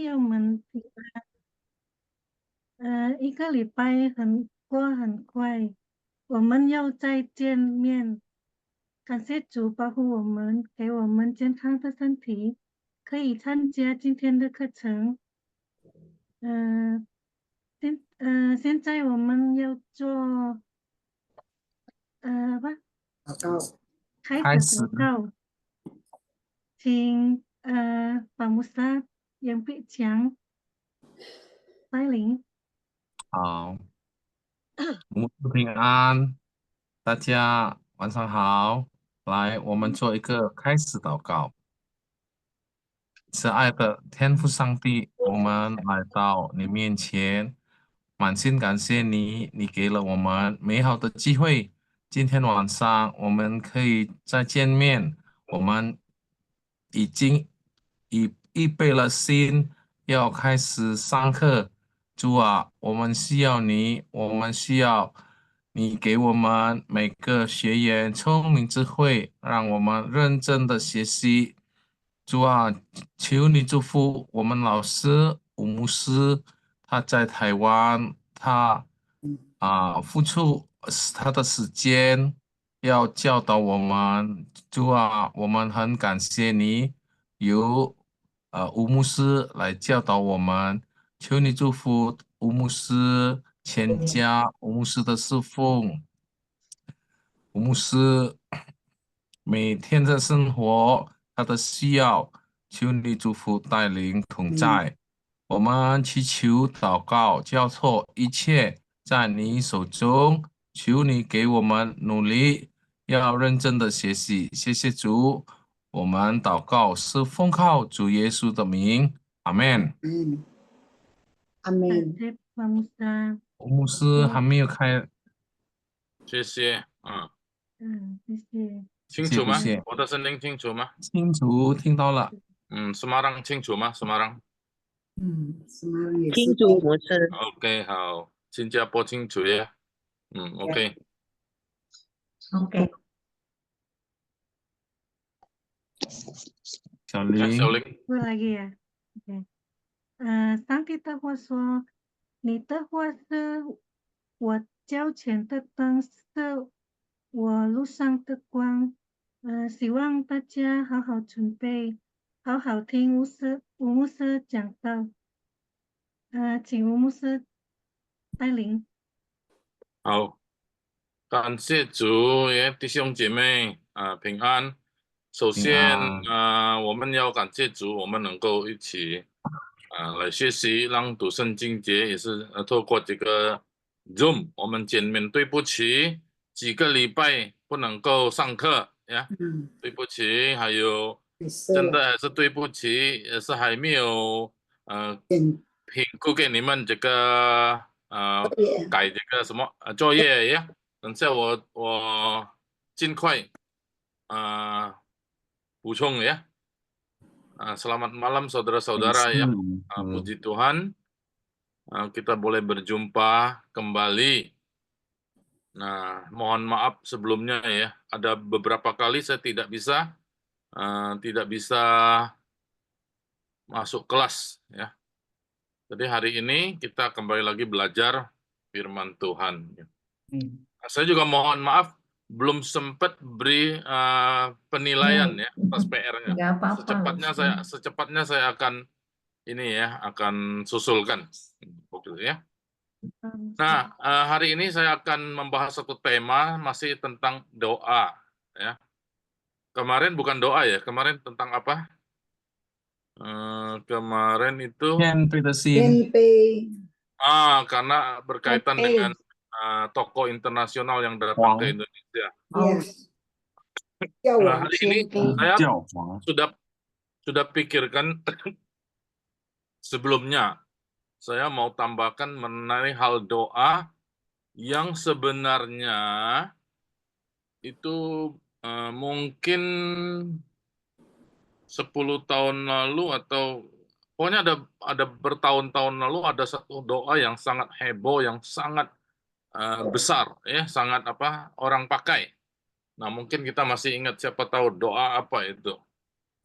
我们一个礼拜过很快，我们要再见面。感谢主保护我们，给我们健康的身体，可以参加今天的课程。嗯、现在我们要做吧，开始开始祷告，请法穆萨杨碧强带领。好，母子平安，大家晚上好。来，我们做一个开始祷告。慈爱的天父上帝，我们来到你面前，满心感谢你，你给了我们美好的机会。今天晚上我们可以再见面，我们已经预备了心，要开始上课。主啊，我们需要你，我们需要你给我们每个学员聪明智慧，让我们认真的学习。主啊，求你祝福我们老师吴牧师，他在台湾，他付出他的时间要教导我们。主啊，我们很感谢你，由吴牧师来教导我们。求你祝福吴牧师全家，吴牧师的侍奉，吴牧师每天的生活，他的需要，求你祝福带领同在。我们祈求祷告，交错一切在你手中，求你给我们努力，要认真的学习。谢谢主，我们祷告是奉靠主耶稣的名，阿门。感谢法穆萨。吴牧师还没有开，谢谢，谢谢。清楚吗？谢谢，我的声音清楚吗？清楚听到了。Semarang 清楚吗？Semarang。Semarang 也是清楚模式。 OK，好，新加坡清楚耶。OK。OK，小林，小林，我lagi ya. Oke. 上帝的话说，你的话是我脚前的灯，是我路上的光。希望大家好好准备，好好听吴牧师讲道。请吴牧师带领。好，感谢主也弟兄姐妹平安。首平先安我们要感谢主，我们能够一起来学习朗读圣经节，也是透过这个 Zoom 我们见面。对不起，几个礼拜不能够上课呀，对不起，还有真的还是对不起，也是还没有评估给你们这个改这个什么作业呀。等下我尽快补充ya. Selamat malam saudara-saudara ya. Puji Tuhan, kita boleh berjumpa kembali. Nah, mohon maaf sebelumnya ya. Ada beberapa kali saya tidak bisa masuk kelas ya. Jadi hari ini kita kembali lagi belajar firman Tuhan. Saya juga mohon maaf belum sempat beri penilaian ya atas PR-nya. Nggak apa-apa. Secepatnya saya akan akan susulkan begitu ya. Nah, hari ini saya akan membahas satu tema masih tentang doa ya. Kemarin bukan doa ya, kemarin tentang apa? Kemarin itu karena berkaitan dengan tokoh internasional yang datang ke Indonesia. Nah, hari ini saya sudah pikirkan sebelumnya. Saya mau tambahkan mengenai hal doa yang sebenarnya itu mungkin 10 tahun lalu atau pokoknya ada bertahun-tahun lalu ada satu doa yang sangat heboh, yang sangat besar ya, sangat orang pakai. Nah, mungkin kita masih ingat, siapa tahu doa apa itu?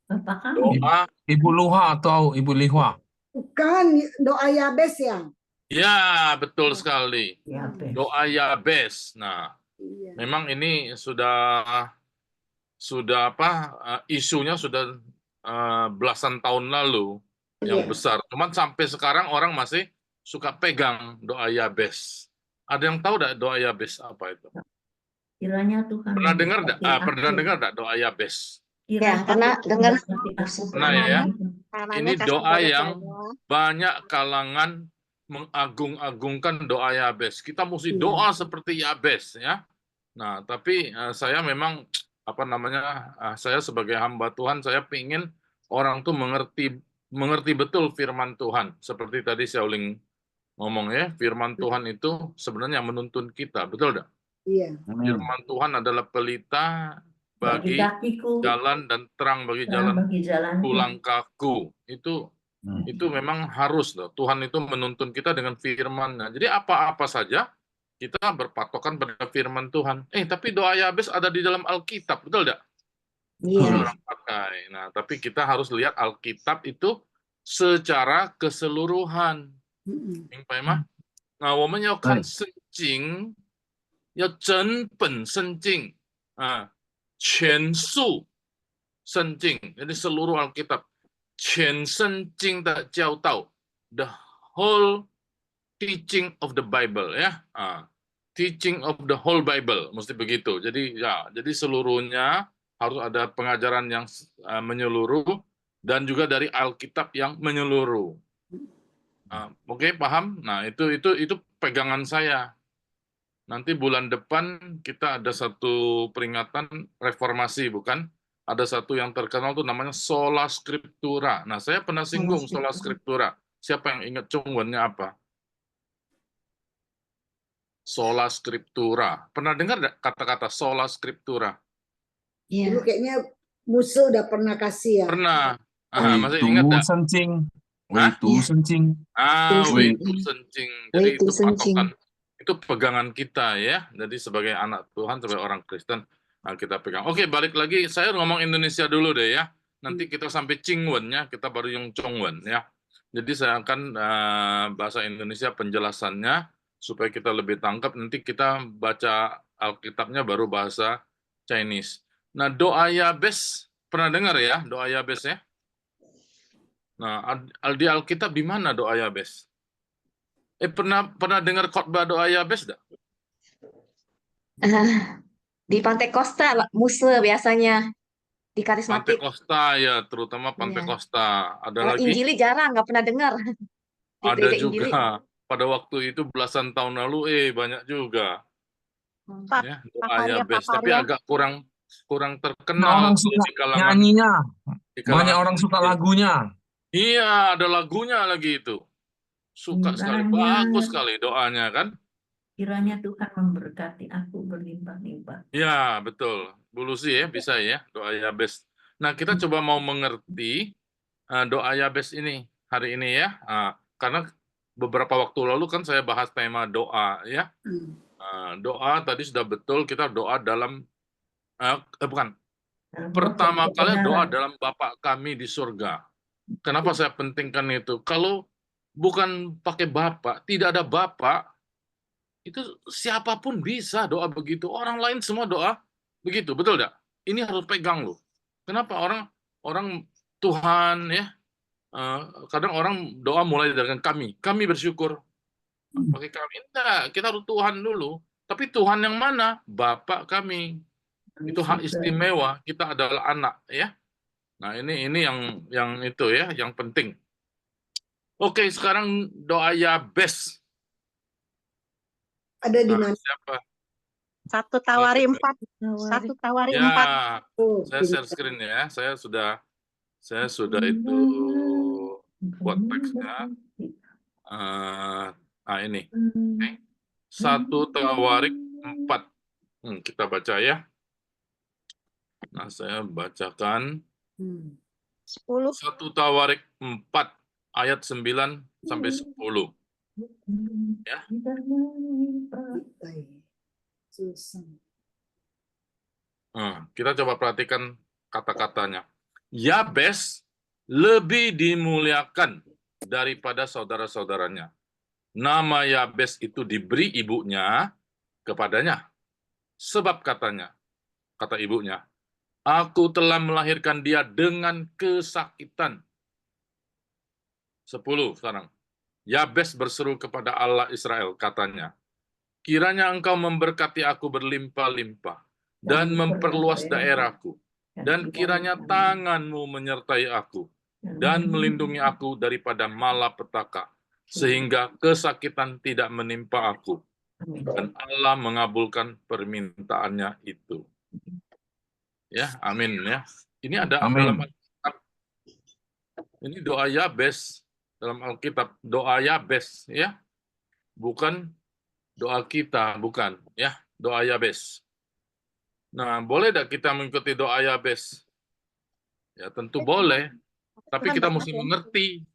Apakah? Doa Ibu Luha atau Ibu Lihwa? Bukan doa Yabes ya? Ya, betul sekali. Yabes. Doa Yabes. Nah, Iya. memang ini sudah apa isunya sudah belasan tahun lalu yang Iya. besar. Cuman sampai sekarang orang masih suka pegang doa Yabes. Ada yang tahu enggak doa Yabes apa itu? Kiranya Tuhan Pernah dengar memberkati enggak? Pernah aku. dengar enggak doa Yabes? Kiranya pernah Tuhan dengar. memberkati aku. Pernah ya? Namanya Ini kasih doa banyak yang doa. banyak kalangan mengagung-agungkan doa Yabes. Kita mesti Iya. doa seperti Yabes ya. Nah, tapi saya memang apa namanya? Saya sebagai hamba Tuhan, saya ingin orang tuh mengerti betul firman Tuhan. Seperti tadi Xiaoling ngomong ya, firman Tuhan itu sebenarnya menuntun kita, betul enggak? Iya. Firman Tuhan adalah pelita Bagi bagi kakiku, jalan dan terang bagi terang jalan bagi jalanku. langkahku. Itu memang harus loh. Tuhan itu menuntun kita dengan firman-Nya. Jadi apa-apa saja kita berpatokan pada firman Tuhan. Tapi doa Yabes ada di dalam Alkitab, betul enggak? Iya. Orang pakai. Nah, tapi kita harus lihat Alkitab itu secara keseluruhan.明白吗？那我们要看圣经，要整本圣经啊，全数圣经，jadi seluruh Alkitab，全圣经的教导，the whole teaching of the Bible ya, teaching of the whole Bible mesti begitu. Jadi seluruhnya harus ada pengajaran yang menyeluruh dan juga dari Alkitab yang menyeluruh. Oke, paham? Nah, itu pegangan saya. Nanti bulan depan kita ada satu peringatan reformasi, bukan? Ada satu yang terkenal tuh namanya Sola Scriptura. Nah, saya pernah singgung Sola Scriptura. Siapa yang ingat cungwennya apa? Sola Scriptura. Pernah dengar nggak kata-kata Sola Scriptura? Dulu kayaknya Musa udah pernah kasih ya. Pernah. Masih 唯 ingat 独 nggak? 圣经，唯 Hah? 独圣经， Wei Wei Tu Sencing. Jadi itu patokan, itu pegangan kita ya. Jadi sebagai anak Tuhan, sebagai orang Kristen, kita pegang. Oke, balik lagi. Saya ngomong Indonesia dulu deh ya. Nanti kita sampai Cingwen ya, kita baru yang Chongwen ya. Jadi saya akan bahasa Indonesia penjelasannya supaya kita lebih tangkap. Nanti kita baca Alkitabnya baru bahasa Chinese. Nah, doa Yabes pernah dengar ya, doa Yabes ya? Nah, di Alkitab di mana doa Yabes? Pernah dengar khotbah doa Yabes enggak? Di Pantai Costa, Musa biasanya di Pantai karismatik. Costa ya, terutama Pantai Iya. Costa. Ada Kalau lagi? Injili jarang, nggak pernah dengar. Di Ada gereja Injili. juga. Pada waktu itu belasan tahun lalu, banyak juga. Ya, doa Yabes. Tapi agak kurang Nah, terkenal orang suka di kalangan. nyanyinya, Di banyak kalangan orang suka Injil. lagunya. Iya, ada lagunya lagi itu. Suka sekali, Kiranya- bagus sekali doanya kan? Kiranya Tuhan memberkati aku berlimpah-limpah. Ya, betul. Bu Lucy ya, bisa ya, doa Yabes. Nah, kita coba mau mengerti doa Yabes ini hari ini ya. Karena beberapa waktu lalu kan saya bahas tema doa ya. Doa tadi sudah betul, kita doa dalam, bukan. Dalam Pertama proses kali doa kebenaran. dalam Bapa kami di surga. Kenapa saya pentingkan itu? Kalau bukan pakai Bapa, tidak ada Bapa, itu siapapun bisa doa begitu. Orang lain semua doa begitu, betul tidak? Ini harus pegang loh. Kenapa orang Tuhan ya? Kadang orang doa mulai dari kami bersyukur. Pakai kami, enggak, kita harus Tuhan dulu. Tapi Tuhan yang mana? Bapa kami. Itu hak istimewa, kita adalah anak ya. Nah, ini yang itu ya, yang penting. Oke, sekarang doa Yabes. Ada di Nah, mana? siapa? 1 Tawari 4. 1 Tawari 4. Ya, Oh, saya share screen ya. Saya sudah itu buat teksnya. Ini. Oke. 1 Tawarik 4. Kita baca ya. Nah, saya bacakan 10. 1 Tawarik 4 ayat 9 sampai 10. Ya. Kita coba perhatikan kata-katanya. Yabes lebih dimuliakan daripada saudara-saudaranya. Nama Yabes itu diberi ibunya kepadanya. Sebab katanya, kata ibunya, aku telah melahirkan dia dengan kesakitan. 10 sekarang. Yabes berseru kepada Allah Israel, katanya, kiranya engkau memberkati aku berlimpah-limpah dan memperluas daerahku, dan kiranya tanganmu menyertai aku dan melindungi aku daripada malapetaka, sehingga kesakitan tidak menimpa aku. Dan Allah mengabulkan permintaannya itu. Ya, amin ya. Ini ada Amin. dalam Alkitab. Ini doa Yabes dalam Alkitab, doa Yabes ya. Bukan doa kita, bukan ya, doa Yabes. Nah, boleh tidak kita mengikuti doa Yabes? Ya, tentu boleh, tapi kita mesti mengerti.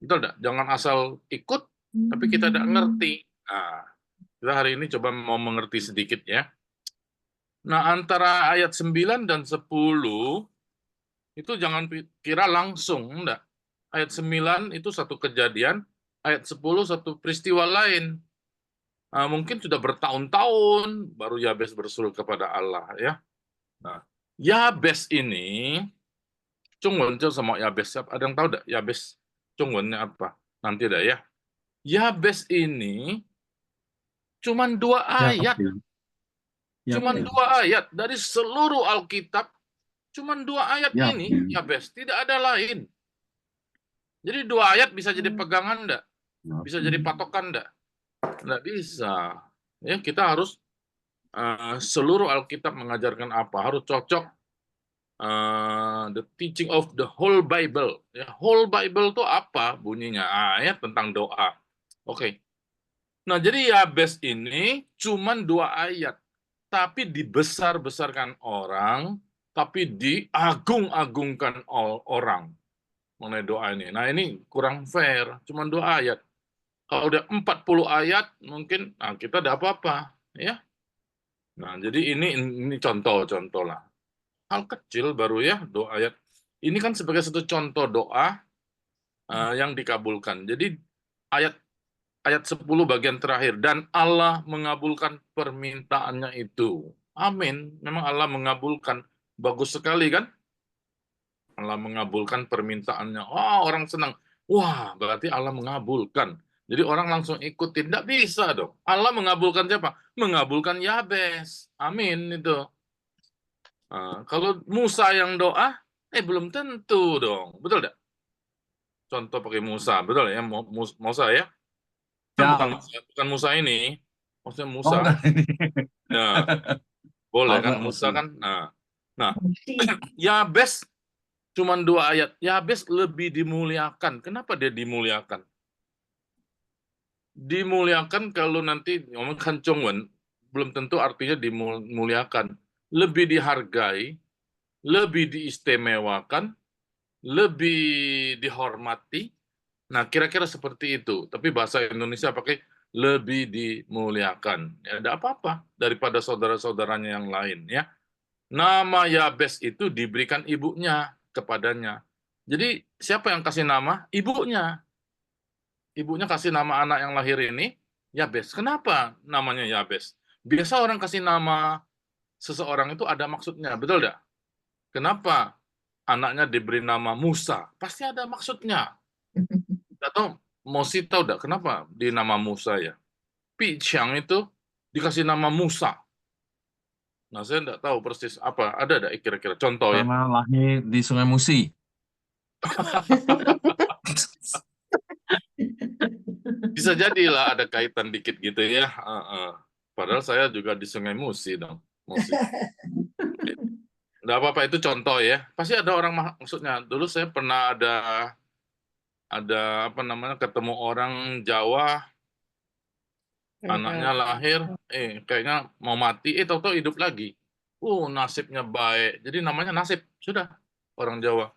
Betul tidak? Jangan asal ikut, tapi kita tidak mengerti. Nah, kita hari ini coba mau mengerti sedikit ya. Nah, antara ayat 9 dan 10 itu jangan kira langsung, enggak. Ayat 9 itu satu kejadian, ayat 10 satu peristiwa lain. Nah, mungkin sudah bertahun-tahun baru Yabes berseru kepada Allah ya. Nah, Yabes ini Cungwen sama Yabes, ada yang tahu enggak Yabes Cungwennya apa? Nanti dah ya. Yabes ini cuman 2 ayat. Cuman 2 ayat dari seluruh Alkitab, cuman 2 ayat ini Yabes, tidak ada lain. Jadi 2 ayat bisa jadi pegangan enggak? Bisa jadi patokan enggak? Enggak bisa. Ya, kita harus seluruh Alkitab mengajarkan apa? Harus cocok the teaching of the whole Bible. Ya, whole Bible itu apa bunyinya? Ayat tentang doa. Oke. Nah, jadi Yabes ini cuman 2 ayat. Tapi dibesar-besarkan orang, tapi diagung-agungkan orang mengenai doa ini. Nah, ini kurang fair, cuma 2 ayat. Kalau udah 40 ayat, mungkin kita ada apa-apa, ya. Nah, jadi ini contoh-contoh lah. Hal kecil baru ya, 2 ayat. Ini kan sebagai satu contoh doa yang dikabulkan. Jadi ayat 10 bagian terakhir, dan Allah mengabulkan permintaannya itu. Amin. Memang Allah mengabulkan. Bagus sekali kan? Allah mengabulkan permintaannya. Wah, orang senang. Wah, berarti Allah mengabulkan. Jadi orang langsung ikutin. Tidak bisa dong. Allah mengabulkan siapa? Mengabulkan Yabes. Amin itu. Kalau Musa yang doa, belum tentu dong. Betul tidak? Contoh pakai Musa. Betul ya? Musa ya? Bukan Musa ini, maksudnya Musa. Nah, boleh kan Musa kan. Nah, Yabes cuma 2 ayat. Yabes lebih dimuliakan. Kenapa dia dimuliakan? Dimuliakan kalau nanti ngomongkan Congwen, belum tentu artinya dimuliakan. Lebih dihargai, lebih diistimewakan, lebih dihormati. Nah, kira-kira seperti itu. Tapi bahasa Indonesia pakai lebih dimuliakan. Ya, tidak apa-apa daripada saudara-saudaranya yang lain. Ya, nama Yabes itu diberikan ibunya kepadanya. Jadi siapa yang kasih nama? Ibunya. Ibunya kasih nama anak yang lahir ini Yabes. Kenapa namanya Yabes? Biasa orang kasih nama seseorang itu ada maksudnya, betul tidak? Kenapa anaknya diberi nama Musa? Pasti ada maksudnya. Atau Mosi tahu enggak kenapa di nama Musa ya? Pi Chiang itu dikasih nama Musa. Nah, saya enggak tahu persis apa. Ada enggak kira-kira contoh ya? Karena lahir di Sungai Musi. Bisa jadilah ada kaitan dikit gitu ya. Padahal saya juga di Sungai Musi dong. Musi. Enggak apa-apa, itu contoh ya. Pasti ada orang maksudnya. Dulu saya pernah ada apa namanya, ketemu orang Jawa, anaknya lahir, kayaknya mau mati, tahu-tahu hidup lagi. Nasibnya baik. Jadi namanya nasib, sudah, orang Jawa.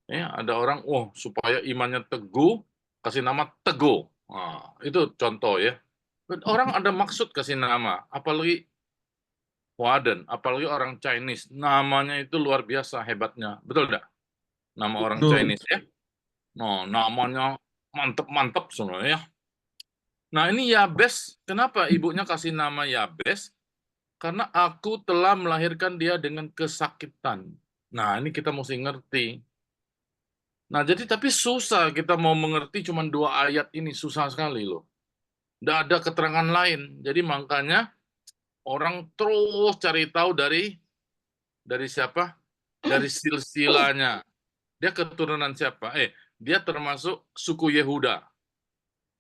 Ya, ada orang, supaya imannya teguh, kasih nama Teguh. Nah, itu contoh ya. Orang ada maksud kasih nama, apalagi Waden, apalagi orang Chinese. Namanya itu luar biasa hebatnya. Betul enggak? Nama orang Chinese ya. Nah, namanya mantep-mantep sebenarnya. Nah, ini Yabes. Kenapa ibunya kasih nama Yabes? Karena aku telah melahirkan dia dengan kesakitan. Nah, ini kita mesti ngerti. Nah, jadi tapi susah kita mau mengerti cuma 2 ayat ini. Susah sekali loh. Tidak ada keterangan lain. Jadi makanya orang terus cari tahu dari siapa? Dari silsilanya. Dia keturunan siapa? Dia termasuk suku Yehuda.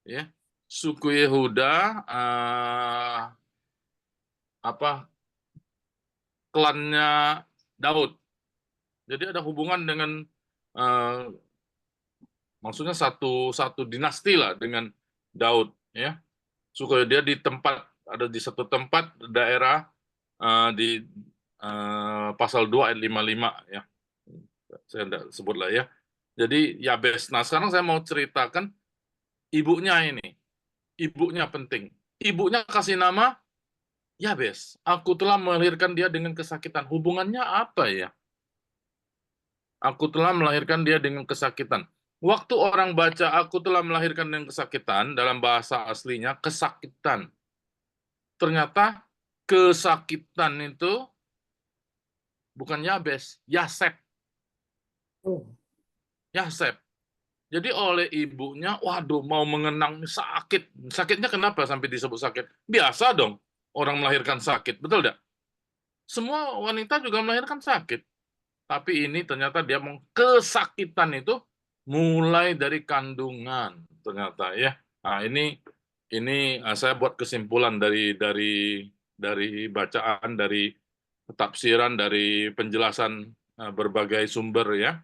Ya. Suku Yehuda klannya Daud. Jadi ada hubungan dengan maksudnya satu dinasti lah dengan Daud, ya. Suku dia ada di satu tempat daerah di pasal 2 ayat 55, ya. Saya tidak sebut lah ya. Jadi Yabes. Nah, sekarang saya mau ceritakan ibunya ini. Ibunya penting. Ibunya kasih nama Yabes. Aku telah melahirkan dia dengan kesakitan. Hubungannya apa ya? Aku telah melahirkan dia dengan kesakitan. Waktu orang baca aku telah melahirkan dengan kesakitan, dalam bahasa aslinya kesakitan. Ternyata kesakitan itu bukan Yabes, Yasep. Oh. Yasep. Jadi oleh ibunya, waduh mau mengenang sakit. Sakitnya kenapa sampai disebut sakit? Biasa dong orang melahirkan sakit, betul tidak? Semua wanita juga melahirkan sakit. Tapi ini ternyata dia kesakitan itu mulai dari kandungan ternyata ya. Nah, ini saya buat kesimpulan dari bacaan, dari tafsiran, dari penjelasan berbagai sumber ya,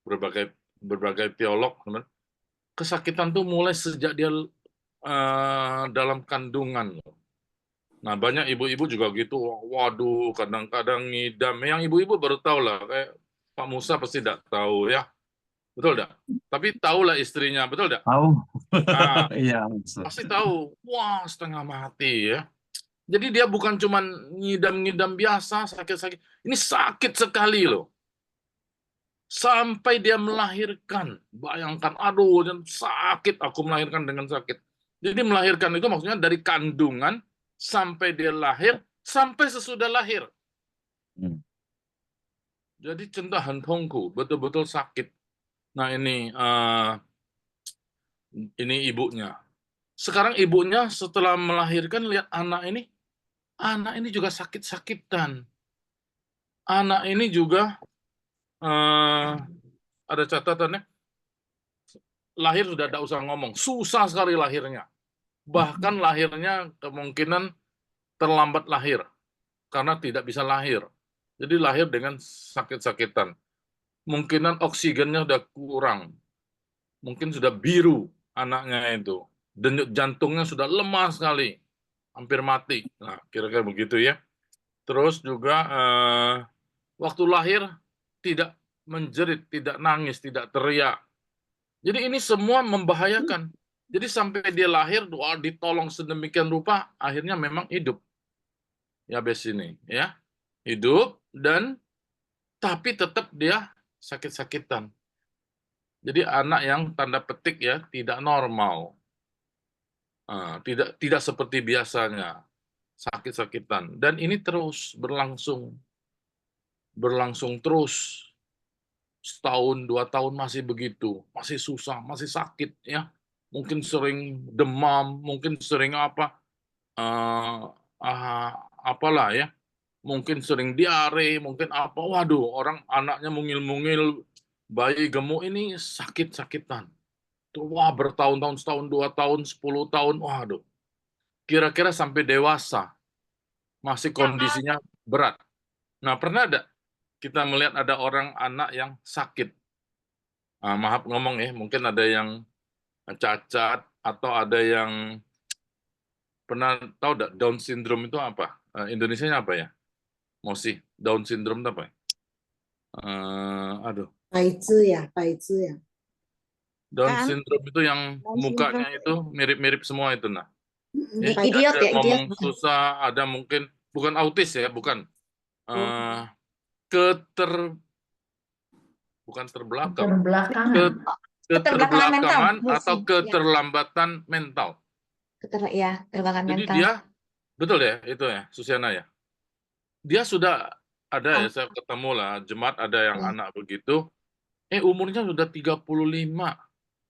berbagai teolog. Kesakitan tuh mulai sejak dia dalam kandungan. Nah, banyak ibu-ibu juga gitu. Waduh, kadang-kadang ngidam. Yang ibu-ibu baru tahu lah. Kayak Pak Musa pasti tidak tahu ya. Betul tidak? Tapi tahulah istrinya. Betul tidak? Tahu. Nah, Iya. pasti tahu. Wah, setengah mati ya. Jadi dia bukan cuma ngidam-ngidam biasa, sakit-sakit. Ini sakit sekali loh. Sampai dia melahirkan. Bayangkan, aduh, sakit. Aku melahirkan dengan sakit. Jadi melahirkan itu maksudnya dari kandungan sampai dia lahir, sampai sesudah lahir. Jadi cendahan tongku, betul-betul sakit. Nah ini ibunya. Sekarang ibunya setelah melahirkan lihat anak ini juga sakit-sakitan. Anak ini juga ada catatannya, lahir sudah tidak usah ngomong, susah sekali lahirnya. Bahkan lahirnya kemungkinan terlambat lahir karena tidak bisa lahir. Jadi lahir dengan sakit-sakitan. Mungkinan oksigennya sudah kurang. Mungkin sudah biru anaknya itu. Denyut jantungnya sudah lemah sekali. Hampir mati. Nah, kira-kira begitu ya. Terus juga waktu lahir tidak menjerit, tidak nangis, tidak teriak. Jadi ini semua membahayakan. Jadi sampai dia lahir, ditolong sedemikian rupa, akhirnya memang hidup. Yabes ini, ya. Hidup tapi tetap dia sakit-sakitan. Jadi anak yang tanda petik ya tidak normal, tidak seperti biasanya, sakit-sakitan. Dan ini terus berlangsung terus, setahun 2 tahun masih begitu, masih susah, masih sakit ya. Mungkin sering demam, mungkin sering apalah ya. Mungkin sering diare, mungkin apa. Waduh, orang anaknya mungil-mungil, bayi gemuk ini sakit-sakitan. Wah, bertahun-tahun, setahun, 2 tahun, 10 tahun, waduh. Kira-kira sampai dewasa, masih kondisinya berat. Nah, pernah ada kita melihat ada orang anak yang sakit? Maaf ngomong ya, mungkin ada yang cacat, atau ada yang pernah tahu enggak Down syndrome itu apa? Indonesianya apa ya? Mosi, Down syndrome itu apa ya? Aduh. 白痴呀，白痴呀。 Down syndrome itu yang Down mukanya syndrome. itu mirip-mirip semua itu. Nah, ya, Idiot ada ya, ngomong idiot. susah, ada mungkin bukan autis ya, bukan bukan terbelakang, Terbelakangan. Keterbelakangan mental. keterbelakangan atau Ya, keterlambatan mental. ya, keterbelakangan Jadi mental. dia, betul ya itu ya, Susiana ya. Dia sudah ada ya, saya ketemu lah, jemaat ada yang Ya. anak begitu, umurnya sudah 35,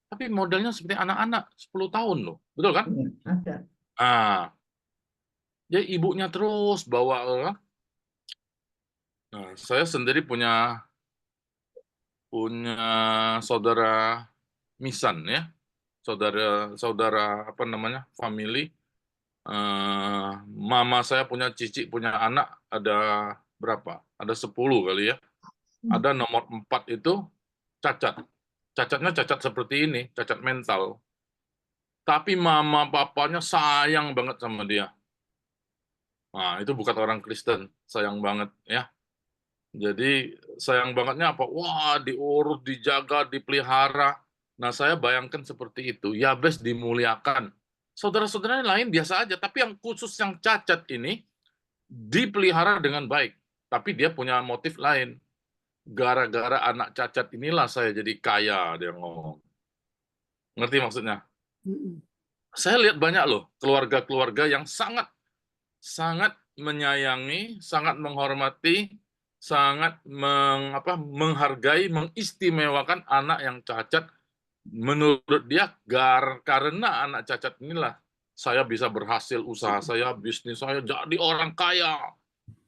tapi modelnya seperti anak-anak, 10 tahun loh, betul kan? Iya, ada. Ah, jadi ibunya terus bawa. Nah, saya sendiri punya saudara misan ya, saudara apa namanya, family. Mama saya punya cici punya anak ada berapa? Ada 10 kali ya. Ada nomor 4 itu cacat. Cacatnya cacat seperti ini, cacat mental. Tapi mama papanya sayang banget sama dia. Nah, itu bukan orang Kristen, sayang banget ya. Jadi sayang bangetnya apa? Wah, diurus, dijaga, dipelihara. Nah, saya bayangkan seperti itu. Yabes dimuliakan. Saudara-saudara lain biasa aja, tapi yang khusus yang cacat ini dipelihara dengan baik. Tapi dia punya motif lain. Gara-gara anak cacat inilah saya jadi kaya, dia ngomong. Ngerti maksudnya? Saya lihat banyak loh keluarga-keluarga yang sangat menyayangi, sangat menghormati, sangat menghargai, mengistimewakan anak yang cacat. Menurut dia, karena anak cacat inilah saya bisa berhasil usaha saya, bisnis saya, jadi orang kaya.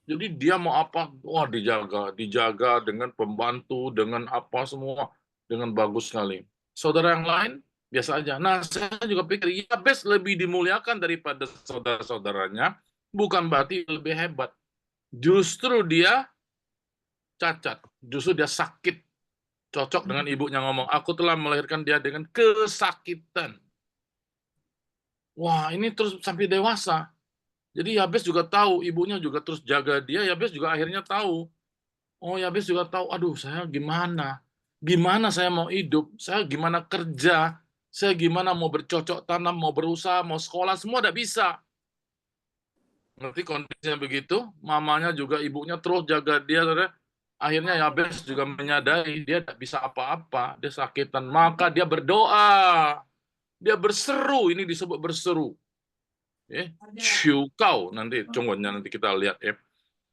Jadi dia mau apa, wah dijaga dengan pembantu, dengan apa semua, dengan bagus sekali. Saudara yang lain, biasa aja. Nah, saya juga pikir, Yabes lebih dimuliakan daripada saudara-saudaranya, bukan berarti lebih hebat. Justru dia cacat, justru dia sakit. Cocok dengan ibunya ngomong, aku telah melahirkan dia dengan kesakitan. Wah, ini terus sampai dewasa. Jadi Yabes juga tahu, ibunya juga terus jaga dia, Yabes juga akhirnya tahu. Oh, Yabes juga tahu, aduh saya gimana? Gimana saya mau hidup? Saya gimana kerja? Saya gimana mau bercocok tanam, mau berusaha, mau sekolah, semua tidak bisa. Ngerti kondisinya begitu, mamanya juga ibunya terus jaga dia. Akhirnya Yabes juga menyadari dia tidak bisa apa-apa, dia sakitan. Maka dia berdoa, dia berseru, ini disebut berseru. Syukau, nanti cunggunya nanti kita lihat ya.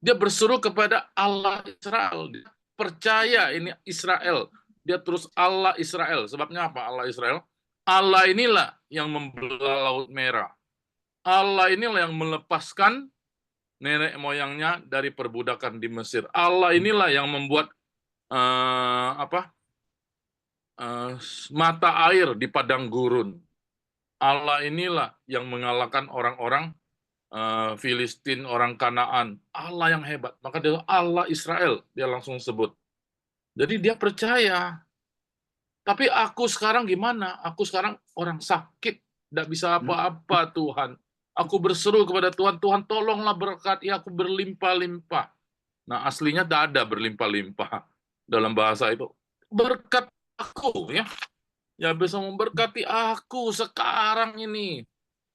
Dia berseru kepada Allah Israel. Dia percaya ini Israel. Dia terus Allah Israel. Sebabnya apa Allah Israel? Allah inilah yang membelah Laut Merah. Allah inilah yang melepaskan nenek moyangnya dari perbudakan di Mesir. Allah inilah yang membuat mata air di padang gurun. Allah inilah yang mengalahkan orang-orang Filistin, orang Kanaan. Allah yang hebat. Maka dia Allah Israel, dia langsung sebut. Jadi dia percaya. Tapi aku sekarang gimana? Aku sekarang orang sakit, tidak bisa apa-apa Tuhan. Aku berseru kepada Tuhan, Tuhan tolonglah berkati aku berlimpah-limpah. Nah aslinya tidak ada berlimpah-limpah dalam bahasa itu. Berkat aku ya. Ya bisa memberkati aku sekarang ini.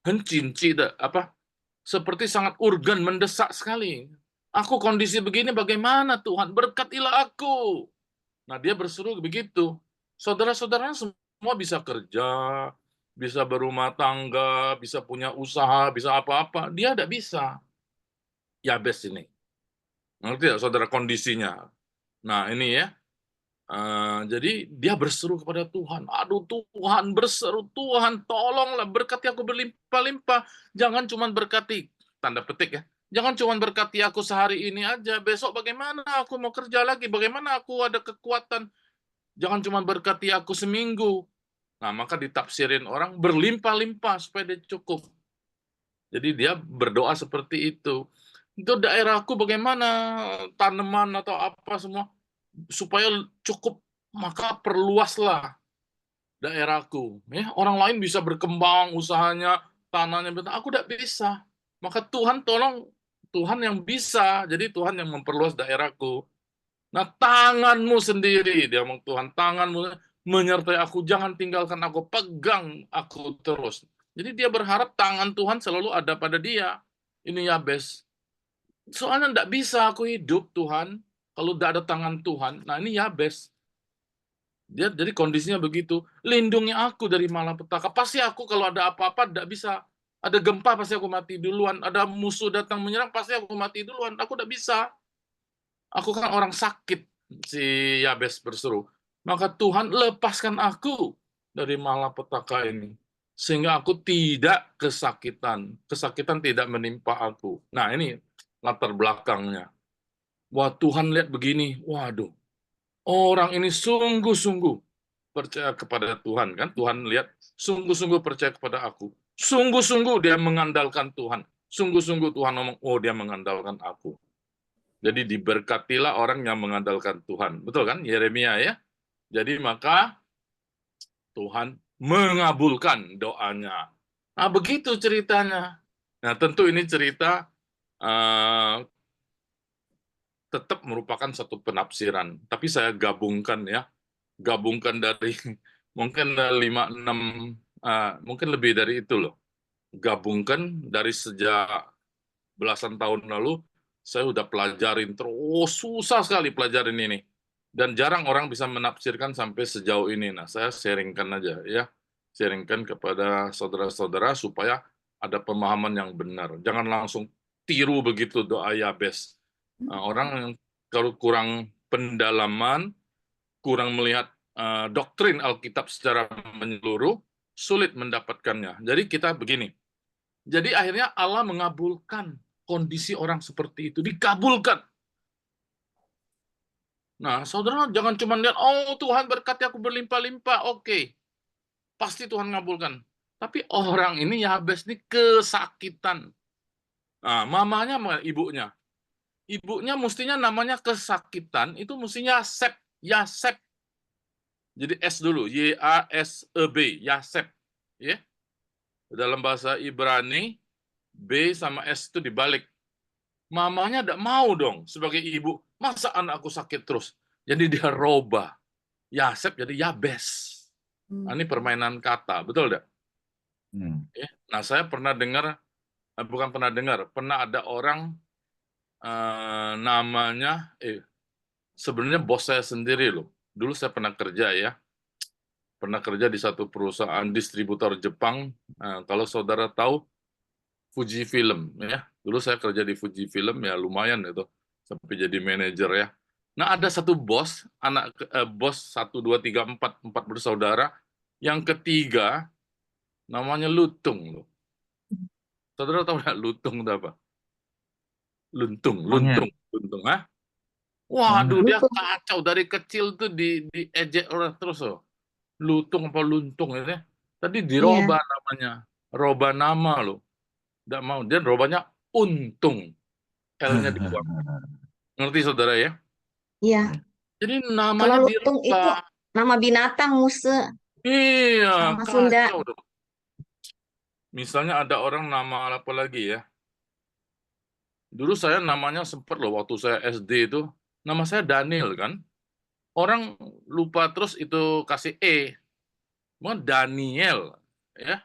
Hencinci apa? Seperti sangat urgen, mendesak sekali. Aku kondisi begini bagaimana Tuhan? Berkatilah aku. Nah dia berseru begitu. Saudara-saudaranya semua bisa kerja, bisa berumah tangga, bisa punya usaha, bisa apa-apa. Dia tidak bisa. Yabes ini. Ngerti ya saudara kondisinya? Nah ini ya. Jadi dia berseru kepada Tuhan. Aduh Tuhan berseru, Tuhan tolonglah berkati aku berlimpah-limpah. Jangan cuma berkati, tanda petik ya. Jangan cuma berkati aku sehari ini aja. Besok bagaimana aku mau kerja lagi? Bagaimana aku ada kekuatan? Jangan cuma berkati aku seminggu. Nah maka ditafsirin orang berlimpah-limpah supaya dia cukup. Jadi dia berdoa seperti itu. Itu daerahku bagaimana tanaman atau apa semua supaya cukup, maka perluaslah daerahku. Ya, orang lain bisa berkembang usahanya, tanahnya, aku tidak bisa. Maka Tuhan tolong, Tuhan yang bisa. Jadi Tuhan yang memperluas daerahku. Nah tanganmu sendiri, dia ngomong Tuhan, tanganmu menyertai aku, jangan tinggalkan aku, pegang aku terus. Jadi dia berharap tangan Tuhan selalu ada pada dia. Ini Yabes. Soalnya tidak bisa aku hidup Tuhan kalau tidak ada tangan Tuhan. Nah ini Yabes. Dia jadi kondisinya begitu. Lindungi aku dari malapetaka. Pasti aku kalau ada apa-apa tidak bisa. Ada gempa pasti aku mati duluan. Ada musuh datang menyerang pasti aku mati duluan. Aku tidak bisa. Aku kan orang sakit, si Yabes berseru. Maka Tuhan lepaskan aku dari malapetaka ini. Sehingga aku tidak kesakitan. Kesakitan tidak menimpa aku. Nah ini latar belakangnya. Wah Tuhan lihat begini. Waduh, orang ini sungguh-sungguh percaya kepada Tuhan. Kan Tuhan lihat sungguh-sungguh percaya kepada aku. Sungguh-sungguh dia mengandalkan Tuhan. Sungguh-sungguh Tuhan ngomong, oh dia mengandalkan aku. Jadi diberkatilah orang yang mengandalkan Tuhan. Betul kan? Yeremia ya. Jadi maka Tuhan mengabulkan doanya. Nah, begitu ceritanya. Nah, tentu ini cerita tetap merupakan satu penafsiran. Tapi saya gabungkan ya. Gabungkan dari mungkin 5-6, mungkin lebih dari itu loh. Gabungkan dari sejak belasan tahun lalu, saya udah pelajarin terus, susah sekali pelajarin ini. Dan jarang orang bisa menafsirkan sampai sejauh ini. Nah, saya sharingkan aja ya. Sharingkan kepada saudara-saudara supaya ada pemahaman yang benar. Jangan langsung tiru begitu doa Yabes. Orang yang kalau kurang pendalaman, kurang melihat doktrin Alkitab secara menyeluruh, sulit mendapatkannya. Jadi kita begini. Jadi akhirnya Allah mengabulkan kondisi orang seperti itu, dikabulkan. Nah, saudara jangan cuma lihat, oh Tuhan berkati aku berlimpah-limpah, oke. Pasti Tuhan ngabulkan. Tapi orang ini Yabes ini kesakitan. Nah, mamanya, ibunya. Ibunya mestinya namanya kesakitan, itu mestinya Yasep. Yasep. Jadi S dulu, Y-A-S-E-B, Yasep. Ya. Dalam bahasa Ibrani, B sama S itu dibalik. Mamanya tidak mau dong sebagai ibu. Masa anakku sakit terus? Jadi dia robah. Yasep jadi Yabes. Nah, ini permainan kata, betul tidak? Nah, saya pernah dengar, bukan pernah dengar, pernah ada orang namanya, sebenarnya bos saya sendiri loh. Dulu saya pernah kerja ya. Pernah kerja di satu perusahaan distributor Jepang. Kalau saudara tahu, Fuji Film ya. Dulu saya kerja di Fuji Film ya lumayan itu sampai jadi manajer ya. Nah, ada satu bos, bos 1 2 3 4 bersaudara, yang ketiga namanya Lutung loh. Saudara tahu nggak Lutung itu apa? Luntung. Ah? Waduh, dia kacau dari kecil tuh diejek orang terus loh. Lutung apa Luntung ya. Tadi dirubah namanya. Robah nama loh. Nggak mau, dia robanya Untung. L-nya dibuang. Ngerti saudara ya? Iya. Jadi Kalau namanya lutung itu dirubah. nama binatang, Muse. Iya, Nama Sunda. kacau dong. Misalnya ada orang nama apa lagi ya? Dulu saya namanya sempat loh waktu saya SD itu, nama saya Daniel kan. Orang lupa terus itu kasih E. Mau Daniel ya.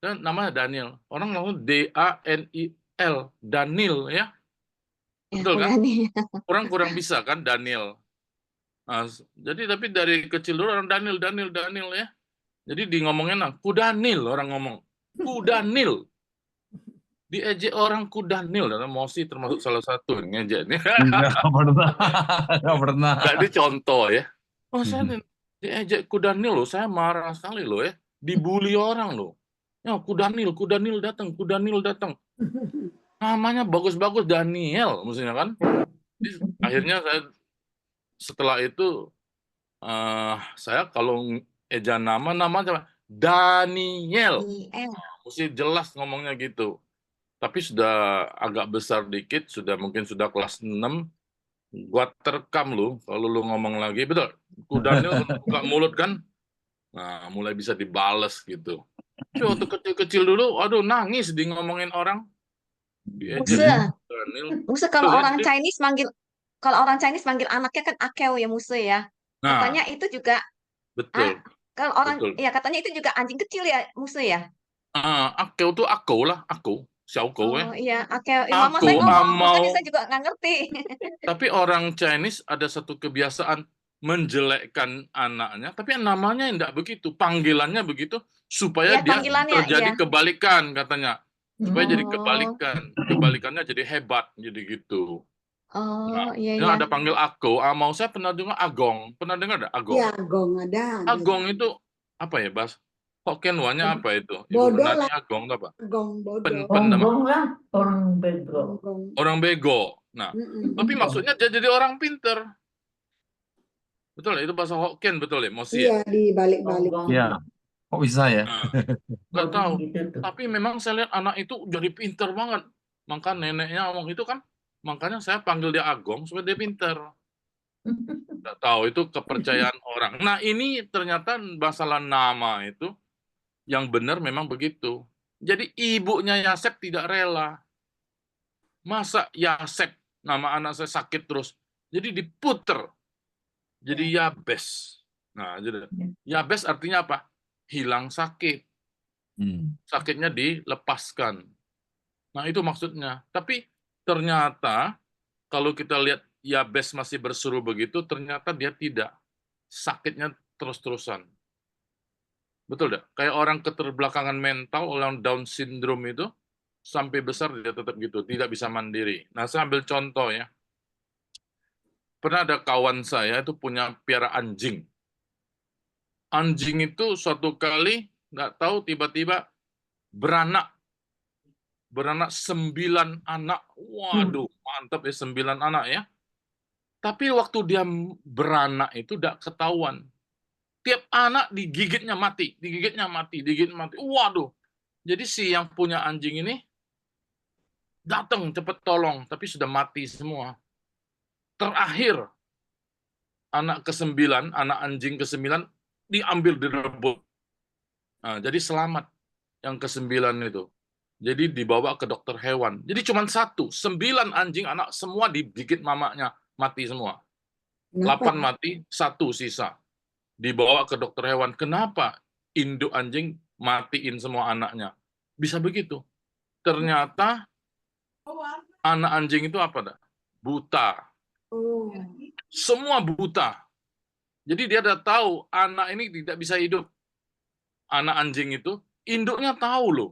Dan namanya Daniel. Orang langsung D-A-N-I-L, Daniel ya. Ya, Betul kan? Daniel. Orang kurang bisa kan Daniel. Nah, jadi tapi dari kecil dulu orang Daniel ya. Jadi di ngomongin Kudanil, orang ngomong Kudanil. Diejek orang Kudanil, dan Mosi termasuk salah satu yang ngejek ini. Nggak pernah. Nah, ini contoh ya. Oh, saya diejek Kudanil loh, saya marah sekali loh ya. Dibully orang loh. Ya, Kudanil datang. Namanya bagus-bagus Daniel, mestinya kan. Jadi, akhirnya saya setelah itu saya kalau eja nama coba Daniel. Mesti jelas ngomongnya gitu. Tapi sudah agak besar dikit, mungkin sudah kelas 6, gua terekam lu kalau lu ngomong lagi, betul. Daniel buka mulut kan. Nah, mulai bisa dibales gitu. Tapi waktu kecil-kecil dulu, aduh nangis di ngomongin orang. Muse kalau orang Chinese manggil anaknya kan Akeo ya Muse ya. Katanya itu juga betul. Kalau orang ya katanya itu juga anjing kecil ya Muse ya. Akeo tuh aku. Xiaokou ya. Oh iya, Akeo. Mama saya ngomong, makanya saya juga nggak ngerti. Tapi orang Chinese ada satu kebiasaan menjelekkan anaknya, tapi namanya tidak begitu, panggilannya begitu supaya Ya, dia panggilannya, terjadi iya. kebalikan katanya, supaya jadi Oh, kebalikannya jadi hebat, jadi gitu. Nah, iya, yang iya. ada panggil aku, mau saya pernah dengar Agong, pernah dengar ada Agong? Iya, Agong ada. Agong itu apa ya, Bas? Hokkien-nya apa itu? Ibu Bodoh Nani lah, Agong itu apa? Agong bodoh. Gonggong lah, orang bego. Agong. Orang bego. Nah, tapi maksudnya dia jadi orang pinter. Betul ya? Itu bahasa Hokkien betul ya, Mosi? Iya, dibalik-balik. Gonggong. Ya, kok bisa ya? Nah, nggak Bodoh tahu. gitu tuh. Tapi memang saya lihat anak itu jadi pinter banget. Maka neneknya ngomong itu kan, makanya saya panggil dia Agong supaya dia pinter. Nggak tahu, itu kepercayaan orang. Nah, ini ternyata masalah nama itu yang benar memang begitu. Jadi ibunya Yasep tidak rela. Masa Yasep, nama anak saya sakit terus. Jadi diputer. Jadi Yabes. Nah, jadi Yabes artinya apa? Hilang sakit. Sakitnya dilepaskan. Nah, itu maksudnya. Tapi ternyata kalau kita lihat Yabes masih berseru begitu, ternyata dia tidak. Sakitnya terus-terusan. Betul tidak? Kayak orang keterbelakangan mental, orang Down syndrome itu, sampai besar dia tetap gitu, tidak bisa mandiri. Nah, saya ambil contoh ya. Pernah ada kawan saya itu punya piara anjing. Anjing itu suatu kali, nggak tahu, tiba-tiba beranak 9 anak. Waduh, mantap ya, 9 anak ya. Tapi waktu dia beranak itu tidak ketahuan. Tiap anak digigitnya mati, digigitnya mati, digigit mati. Waduh. Jadi si yang punya anjing ini datang cepet tolong, tapi sudah mati semua. Terakhir anak ke-9, anak anjing ke-9 diambil, direbut. Nah, jadi selamat yang ke-9 itu. Jadi dibawa ke dokter hewan. Jadi cuma 1, 9 anjing anak semua digigit mamanya, mati semua. 8 mati, 1 sisa. Dibawa ke dokter hewan. Kenapa induk anjing matiin semua anaknya? Bisa begitu. Ternyata anak anjing itu apa dah? Buta. Semua buta. Jadi dia udah tahu anak ini tidak bisa hidup. Anak anjing itu, induknya tahu loh.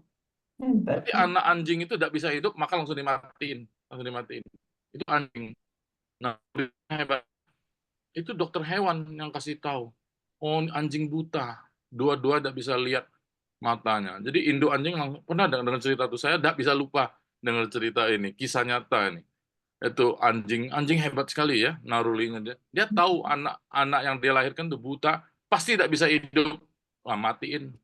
Tapi anak anjing itu tidak bisa hidup, maka langsung dimatiin. Langsung dimatiin. Itu anjing. Nah, hebat. Itu dokter hewan yang kasih tahu. Oh, anjing buta. Dua-dua tidak bisa lihat matanya. Jadi induk anjing langsung, pernah dengar cerita itu, saya tidak bisa lupa dengar cerita ini, kisah nyata ini. Itu anjing hebat sekali ya, narulinya dia. Dia tahu anak yang dia lahirkan itu buta, pasti tidak bisa hidup. Wah, matiin.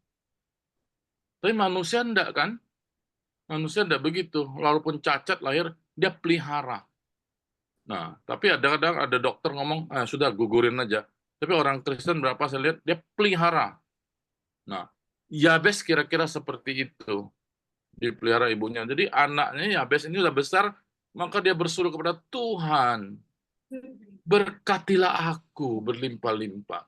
Tapi manusia enggak kan? Manusia enggak begitu. Walaupun cacat lahir, dia pelihara. Nah, tapi kadang-kadang ada dokter ngomong, sudah gugurin aja. Tapi orang Kristen berapa saya lihat, dia pelihara. Nah, Yabes kira-kira seperti itu. Dipelihara ibunya. Jadi anaknya Yabes ini sudah besar, maka dia berseru kepada Tuhan, berkatilah aku berlimpah-limpah.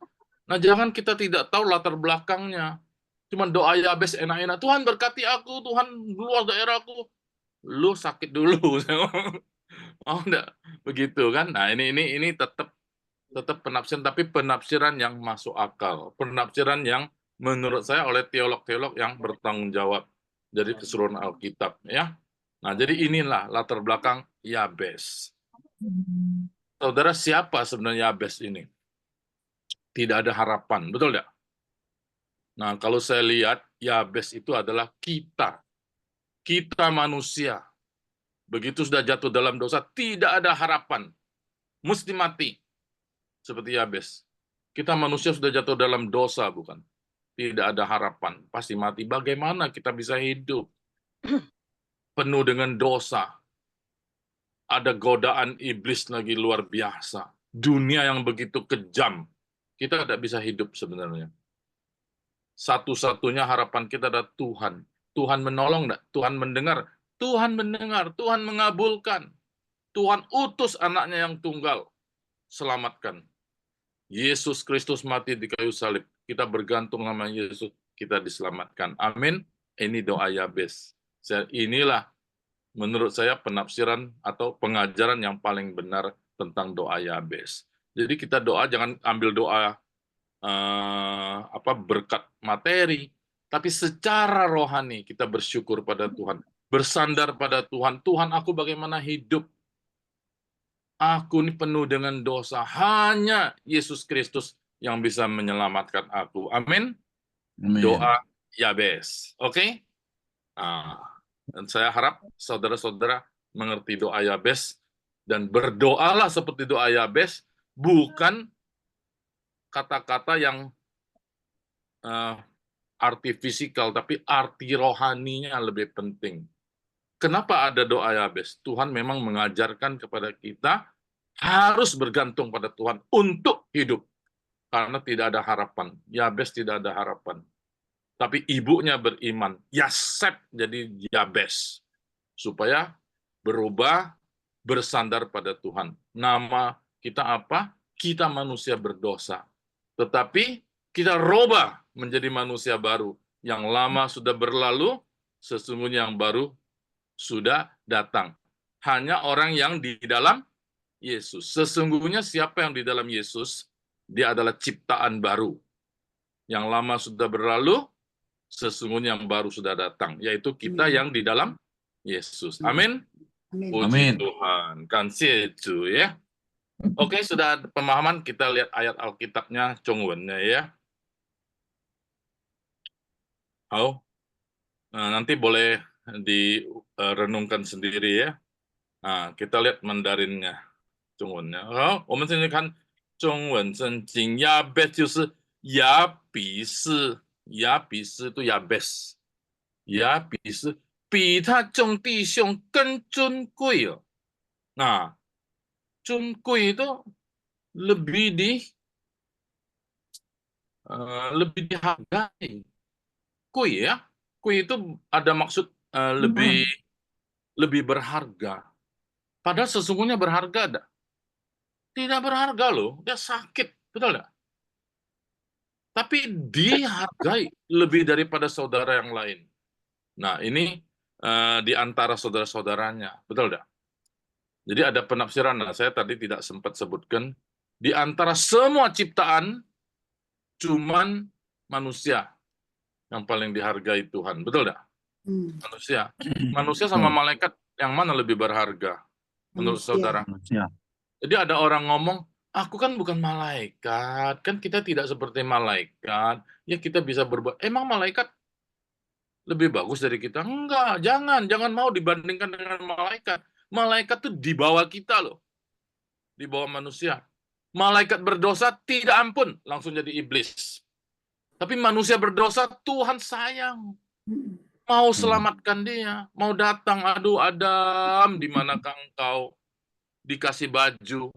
Nah, jangan kita tidak tahu latar belakangnya. Cuma doa Yabes enak-enak, Tuhan berkati aku, Tuhan luas daerahku. Lu sakit dulu. Oh, enggak begitu kan? Nah, ini tetap penafsiran, tapi penafsiran yang masuk akal. Penafsiran yang menurut saya oleh teolog-teolog yang bertanggung jawab dari keseluruhan Alkitab ya. Nah, jadi inilah latar belakang Yabes. Saudara, siapa sebenarnya Yabes ini? Tidak ada harapan, betul tidak? Nah, kalau saya lihat Yabes itu adalah kita. Kita manusia. Begitu sudah jatuh dalam dosa, tidak ada harapan. Mesti mati. Seperti Yabes. Kita manusia sudah jatuh dalam dosa, bukan? Tidak ada harapan. Pasti mati. Bagaimana kita bisa hidup? Penuh dengan dosa. Ada godaan iblis lagi luar biasa. Dunia yang begitu kejam. Kita tidak bisa hidup sebenarnya. Satu-satunya harapan kita adalah Tuhan. Tuhan menolong enggak? Tuhan mendengar. Tuhan mendengar. Tuhan mengabulkan. Tuhan utus anaknya yang tunggal. Selamatkan. Yesus Kristus mati di kayu salib. Kita bergantung sama Yesus. Kita diselamatkan. Amin. Ini doa Yabes. Inilah menurut saya penafsiran atau pengajaran yang paling benar tentang doa Yabes. Jadi kita doa jangan ambil doa berkat materi, tapi secara rohani kita bersyukur pada Tuhan, bersandar pada Tuhan. Tuhan, aku bagaimana hidup? Aku ini penuh dengan dosa. Hanya Yesus Kristus yang bisa menyelamatkan aku. Amin. Amin. Doa Yabes. Oke? Dan saya harap saudara-saudara mengerti doa Yabes dan berdoalah seperti doa Yabes, bukan kata-kata yang arti fisikal, tapi arti rohaninya lebih penting. Kenapa ada doa Yabes? Tuhan memang mengajarkan kepada kita harus bergantung pada Tuhan untuk hidup. Karena tidak ada harapan. Yabes tidak ada harapan. Tapi ibunya beriman. Yaseb jadi Yabes. Supaya berubah, bersandar pada Tuhan. Nama kita apa? Kita manusia berdosa. Tetapi kita robah menjadi manusia baru. Yang lama sudah berlalu, sesungguhnya yang baru sudah datang. Hanya orang yang di dalam Yesus. Sesungguhnya siapa yang di dalam Yesus, dia adalah ciptaan baru. Yang lama sudah berlalu, sesungguhnya yang baru sudah datang. Yaitu kita yang di dalam Yesus. Amin. Puji Amin. Tuhan. Kansiye Ju ya. Oke, sudah ada pemahaman, kita lihat ayat Alkitabnya, Chongwennya ya. Nanti boleh direnungkan sendiri ya. Kita lihat Mandarinnya, Chongwennya. 我们现在看中文圣经，亚别就是亚比斯，亚比斯对亚别斯，亚比斯比他众弟兄更尊贵哦。Nah, 尊贵itu lebih dihargai. Kui ya, kui itu ada maksud lebih berharga. Padahal sesungguhnya berharga ada. Tidak berharga loh, dia sakit, betul nggak? Tapi dihargai lebih daripada saudara yang lain. Nah, ini di antara saudara-saudaranya, betul nggak? Jadi ada penafsiran, saya tadi tidak sempat sebutkan, di antara semua ciptaan, cuman manusia yang paling dihargai Tuhan, betul nggak? Manusia. Manusia sama malaikat, yang mana lebih berharga menurut saudara? Manusia. Jadi ada orang ngomong, aku kan bukan malaikat, kan kita tidak seperti malaikat, ya kita bisa berbuat. Emang malaikat lebih bagus dari kita? Enggak, jangan mau dibandingkan dengan malaikat. Malaikat tuh di bawah kita loh, di bawah manusia. Malaikat berdosa tidak ampun, langsung jadi iblis. Tapi manusia berdosa, Tuhan sayang. Mau selamatkan dia, mau datang, aduh Adam, di manakah engkau? Dikasih baju,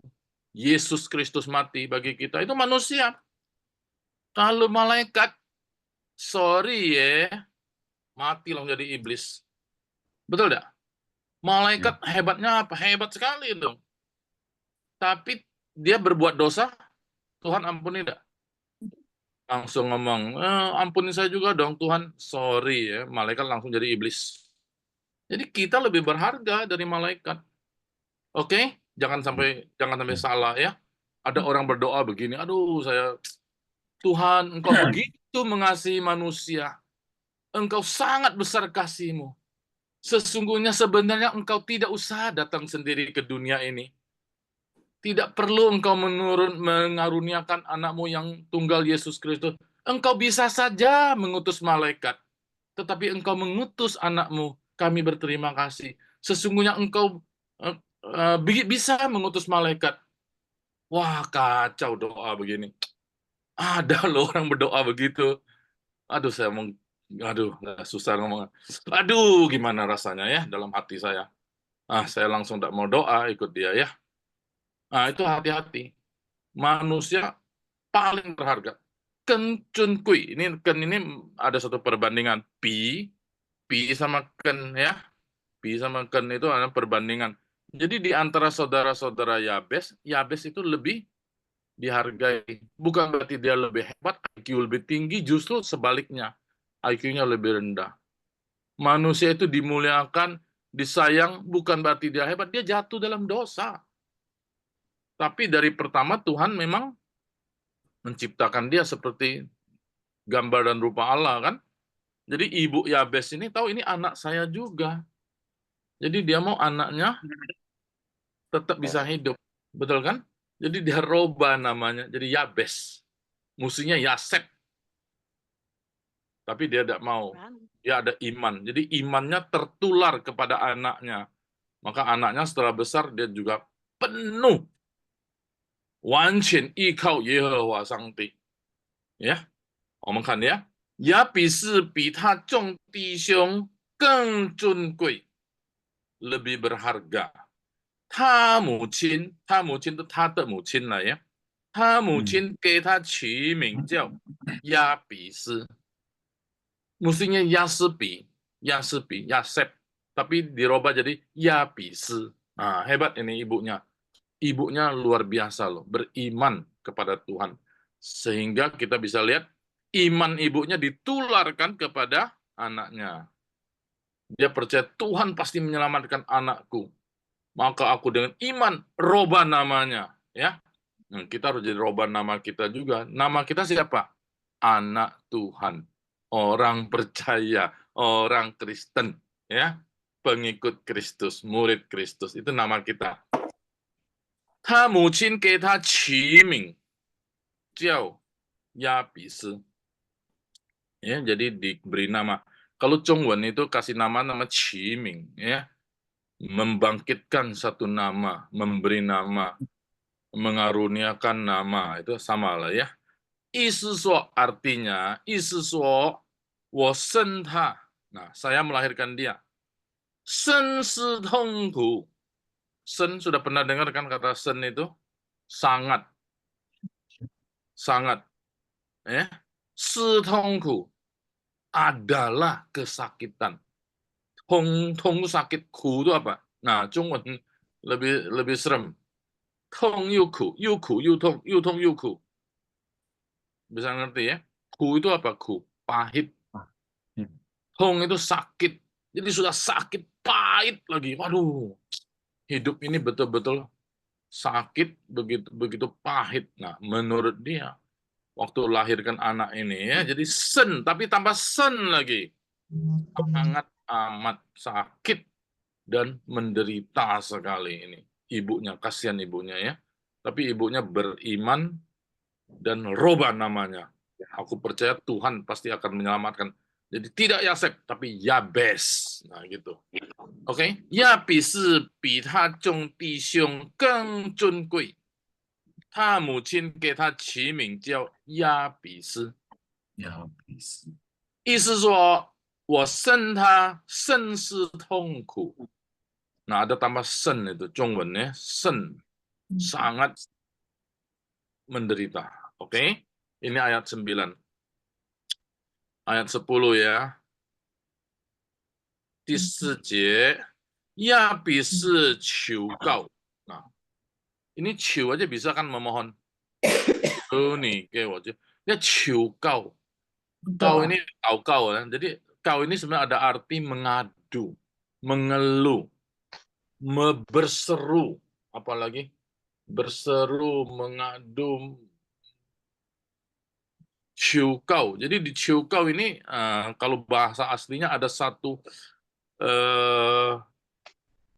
Yesus Kristus mati bagi kita, itu manusia. Kalau malaikat, sorry ya, mati langsung jadi iblis. Betul tidak? Malaikat hebatnya apa? Hebat sekali dong. Tapi dia berbuat dosa, Tuhan ampuni tidak? Langsung ngomong, ampuni saya juga dong Tuhan. Sorry ya, malaikat langsung jadi iblis. Jadi kita lebih berharga dari malaikat. Oke, jangan sampai salah ya. Ada orang berdoa begini, aduh Tuhan, Engkau begitu mengasihi manusia. Engkau sangat besar kasih-Mu. Sesungguhnya sebenarnya Engkau tidak usah datang sendiri ke dunia ini. Tidak perlu Engkau mengaruniakan anak-Mu yang tunggal Yesus Kristus. Engkau bisa saja mengutus malaikat. Tetapi Engkau mengutus anak-Mu. Kami berterima kasih. Sesungguhnya Engkau bisa mengutus malaikat. Wah, kacau doa begini. Ada loh orang berdoa begitu. Aduh, susah ngomong. Aduh, gimana rasanya ya dalam hati saya. Saya langsung tidak mau doa ikut dia ya. Itu hati-hati. Manusia paling berharga. Ken Chun Kui. Ini ada satu perbandingan. Pi sama Ken ya. Pi sama Ken itu ada perbandingan. Jadi di antara saudara-saudara Yabes itu lebih dihargai. Bukan berarti dia lebih hebat, IQ lebih tinggi, justru sebaliknya. IQ-nya lebih rendah. Manusia itu dimuliakan, disayang, bukan berarti dia hebat, dia jatuh dalam dosa. Tapi dari pertama Tuhan memang menciptakan dia seperti gambar dan rupa Allah kan. Jadi ibu Yabes ini tahu ini anak saya juga. Jadi dia mau anaknya tetap bisa hidup. Betul kan? Jadi dia roba namanya. Jadi Yabes. Musuhnya Yaseb. Tapi dia tidak mau. Dia ada iman. Jadi imannya tertular kepada anaknya. Maka anaknya setelah besar dia juga penuh. 完全依靠耶和华上帝。呀，我们看呀，亚比是比他众弟兄更尊贵，lebih berharga。他母亲的他的母亲来呀，他母亲给他取名叫亚比斯。Mestinya Yasbi, Yaseb, tapi dirubah jadi Yabis. Nah, hebat ini ibunya. Ibunya luar biasa loh, beriman kepada Tuhan. Sehingga kita bisa lihat iman ibunya ditularkan kepada anaknya. Dia percaya Tuhan pasti menyelamatkan anakku. Maka aku dengan iman roba namanya, ya. Nah, kita harus jadi roba nama kita juga. Nama kita siapa? Anak Tuhan. Orang percaya, orang Kristen, ya, pengikut Kristus, murid Kristus, itu nama kita. 他母亲给他取名叫亚比斯， ya, jadi diberi nama. Kalau Zhongwen itu kasih nama Qiming, ya, membangkitkan satu nama, memberi nama, mengaruniakan nama, itu sama lah ya. 意思说 artinya, 意思说我生他, nah saya melahirkan dia. 生是痛苦. Sen sudah pernah dengar kan kata sen itu? Sangat. Sangat. Ya. 是痛苦 adalah kesakitan. Tong sakit, ku itu apa? Nah, Zhongwen lebih serem. Tong yu ku, yu tong yu ku. Bisa ngerti ya? Ku itu apa? Ku, pahit. Tong itu sakit. Jadi sudah sakit, pahit lagi. Waduh, hidup ini betul-betul sakit, begitu pahit. Nah, menurut dia, waktu lahirkan anak ini ya, jadi sen, tapi tambah sen lagi. Sangat amat sakit dan menderita sekali ini. Ibunya, kasihan ibunya ya. Tapi ibunya beriman dan roba namanya. Aku percaya Tuhan pasti akan menyelamatkan. Jadi tidak Yaseb, tapi Yabes. Nah gitu. Oke, Yabis比他众弟兄更尊贵。他母亲给他起名叫亚比斯。意思说我生他甚是痛苦。Nah, ada tambah sen itu, Zhongwen ya, sen, sangat menderita. Oke, ini ayat 9. Ayat 10 ya. 第4节, 亚比是求告. Nah, ini 求 aja bisa kan memohon. Oh nih, dia 求告. Kau ini kau ya. Jadi kau ini sebenarnya ada arti mengadu, mengeluh, berseru, apalagi berseru, mengadu, ciukau. Jadi di ciukau ini kalau bahasa aslinya ada satu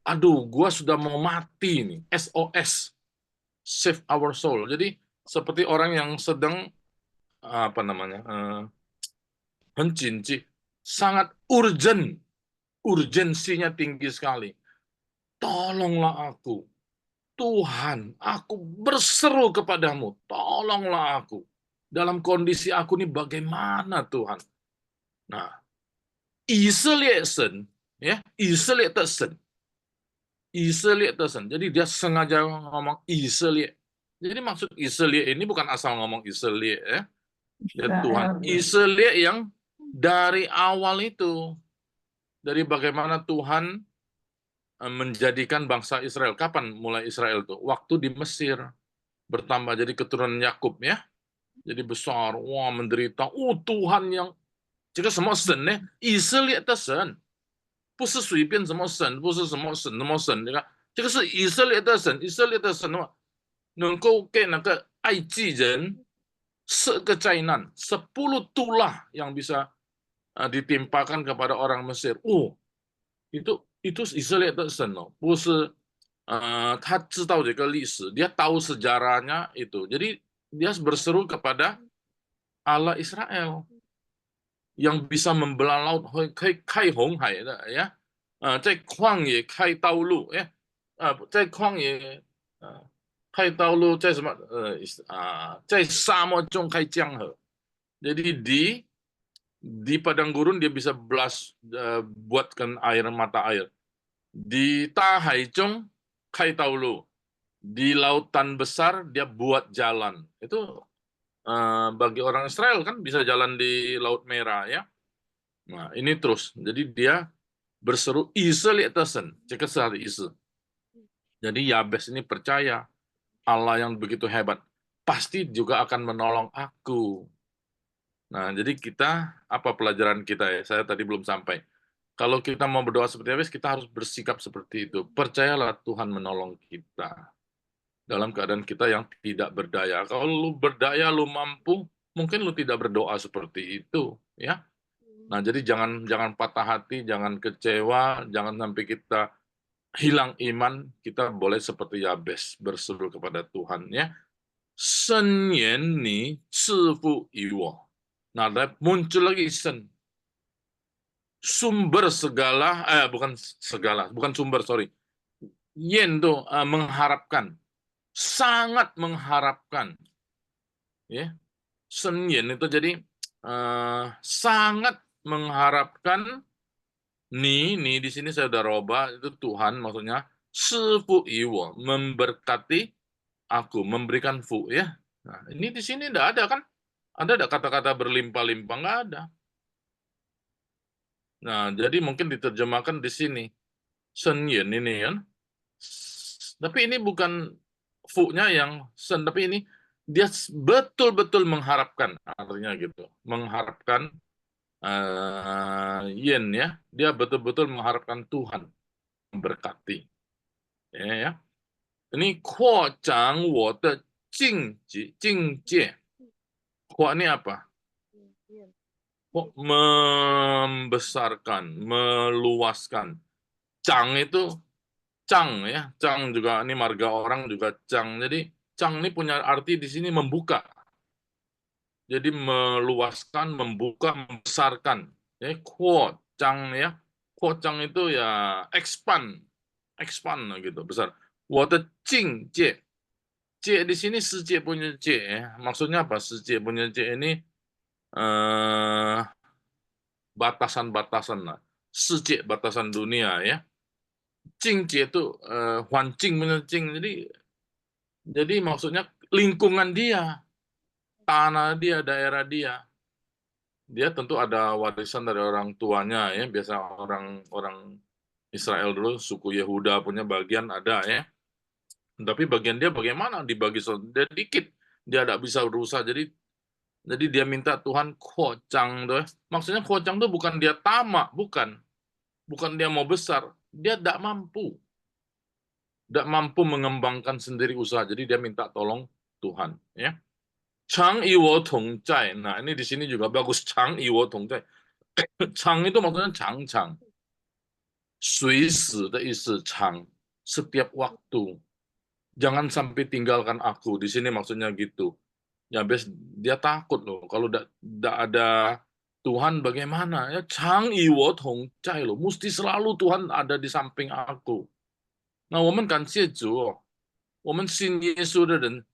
aduh, gua sudah mau mati nih, SOS, save our soul. Jadi seperti orang yang sedang apa namanya, hencinci, sangat urgent, urgensinya tinggi sekali. Tolonglah aku, Tuhan, aku berseru kepadamu, tolonglah aku. Dalam kondisi aku ini bagaimana Tuhan? Nah, Israel ya, Israel Sen. Jadi dia sengaja ngomong Israel. Jadi maksud Israel ini bukan asal ngomong Israel ya. Ya Tuhan, Israel yang dari awal itu, dari bagaimana Tuhan menjadikan bangsa Israel. Kapan mulai Israel tuh? Waktu di Mesir. Bertambah jadi keturunan Yakub ya. Jadi besar, wah menderita. Tuhan yang, 这个什么神呢？以色列的神，不是随便什么神，不是什么神什么神。你看，这个是以色列的神，以色列的神的话，能够给那个埃及人10个灾难, 10 tulah yang bisa ditimpakan kepada orang Mesir. Oh, itu以色列的神哦，不是他知道这个历史，dia tahu sejarahnya itu. Jadi dia berseru kepada Allah Israel yang bisa membelah laut, 开红海的呀，在旷野开道路呀，在旷野开道路，在什么在沙漠中开江河。Jadi di padang gurun dia bisa buatkan air, mata air. Di Tahaicung kai taulu, di lautan besar dia buat jalan. Itu bagi orang Israel kan bisa jalan di Laut Merah ya. Nah ini terus, jadi dia berseru Israelitasen, cek sehari Isa. Jadi Yabes ini percaya Allah yang begitu hebat pasti juga akan menolong aku. Nah jadi kita, apa pelajaran kita ya? Saya tadi belum sampai. Kalau kita mau berdoa seperti Yabes, kita harus bersikap seperti itu. Percayalah Tuhan menolong kita dalam keadaan kita yang tidak berdaya. Kalau lu berdaya, lu mampu, mungkin lu tidak berdoa seperti itu, ya. Nah, jadi jangan patah hati, jangan kecewa, jangan sampai kita hilang iman. Kita boleh seperti Yabes berseru kepada Tuhan, ya. Sen yan ni cifu iwo. Nah, muncul lagi sen. Sumber segala, bukan sumber, sorry. Yen tuh mengharapkan. Sangat mengharapkan, ya, senyen itu jadi sangat mengharapkan. Ni di sini saya udah robah, itu Tuhan maksudnya. Sifu iwo, memberkati aku, memberikan fu, ya. Nah, ini di sini enggak ada kan? Ada enggak kata-kata berlimpah-limpah? Enggak ada. Nah, jadi mungkin diterjemahkan di sini senyen ini kan. Tapi ini bukan fu-nya yang sen, tapi ini dia betul-betul mengharapkan, artinya gitu, mengharapkan yen ya, dia betul-betul mengharapkan Tuhan memberkati, ya. Ini kuo zhang wo de jingjie, kuo ini apa? Membesarkan, meluaskan. Zhang itu Chang ya, Chang juga ini marga orang juga Chang. Jadi Chang ini punya arti di sini membuka. Jadi meluaskan, membuka, membesarkan. Ya, kuo Chang ya. Kuo Chang itu ya expand gitu, besar. Wode Jing Jie. Jie di sini Sijie punya Jie ya. Maksudnya apa? Sijie punya Jie ini batasan-batasan lah. Sijie batasan dunia ya. Jingji itu huancing mencing, jadi maksudnya lingkungan dia, tanah dia, daerah dia tentu ada warisan dari orang tuanya ya, biasa orang Israel dulu suku Yehuda punya bagian ada ya, tapi bagian dia bagaimana dibagi dia dikit, dia tidak bisa berusaha, jadi dia minta Tuhan kocang tuh, maksudnya kocang tuh bukan dia tamak, bukan dia mau besar. Dia tidak mampu mengembangkan sendiri usaha, jadi dia minta tolong Tuhan, ya. Chang iwo tongzai. Nah, ini di sini juga bagus, Chang iwo tongzai. Chang itu maksudnya chang-chang. Sui si de isi chang, setiap waktu. Jangan sampai tinggalkan aku. Di sini maksudnya gitu. Ya, dia takut loh kalau tidak ada Tuhan bagaimana ya, Chang iwo tongzai loh, mesti selalu Tuhan ada di samping aku. Nah, 我们感谢主哦，我们信耶稣的人，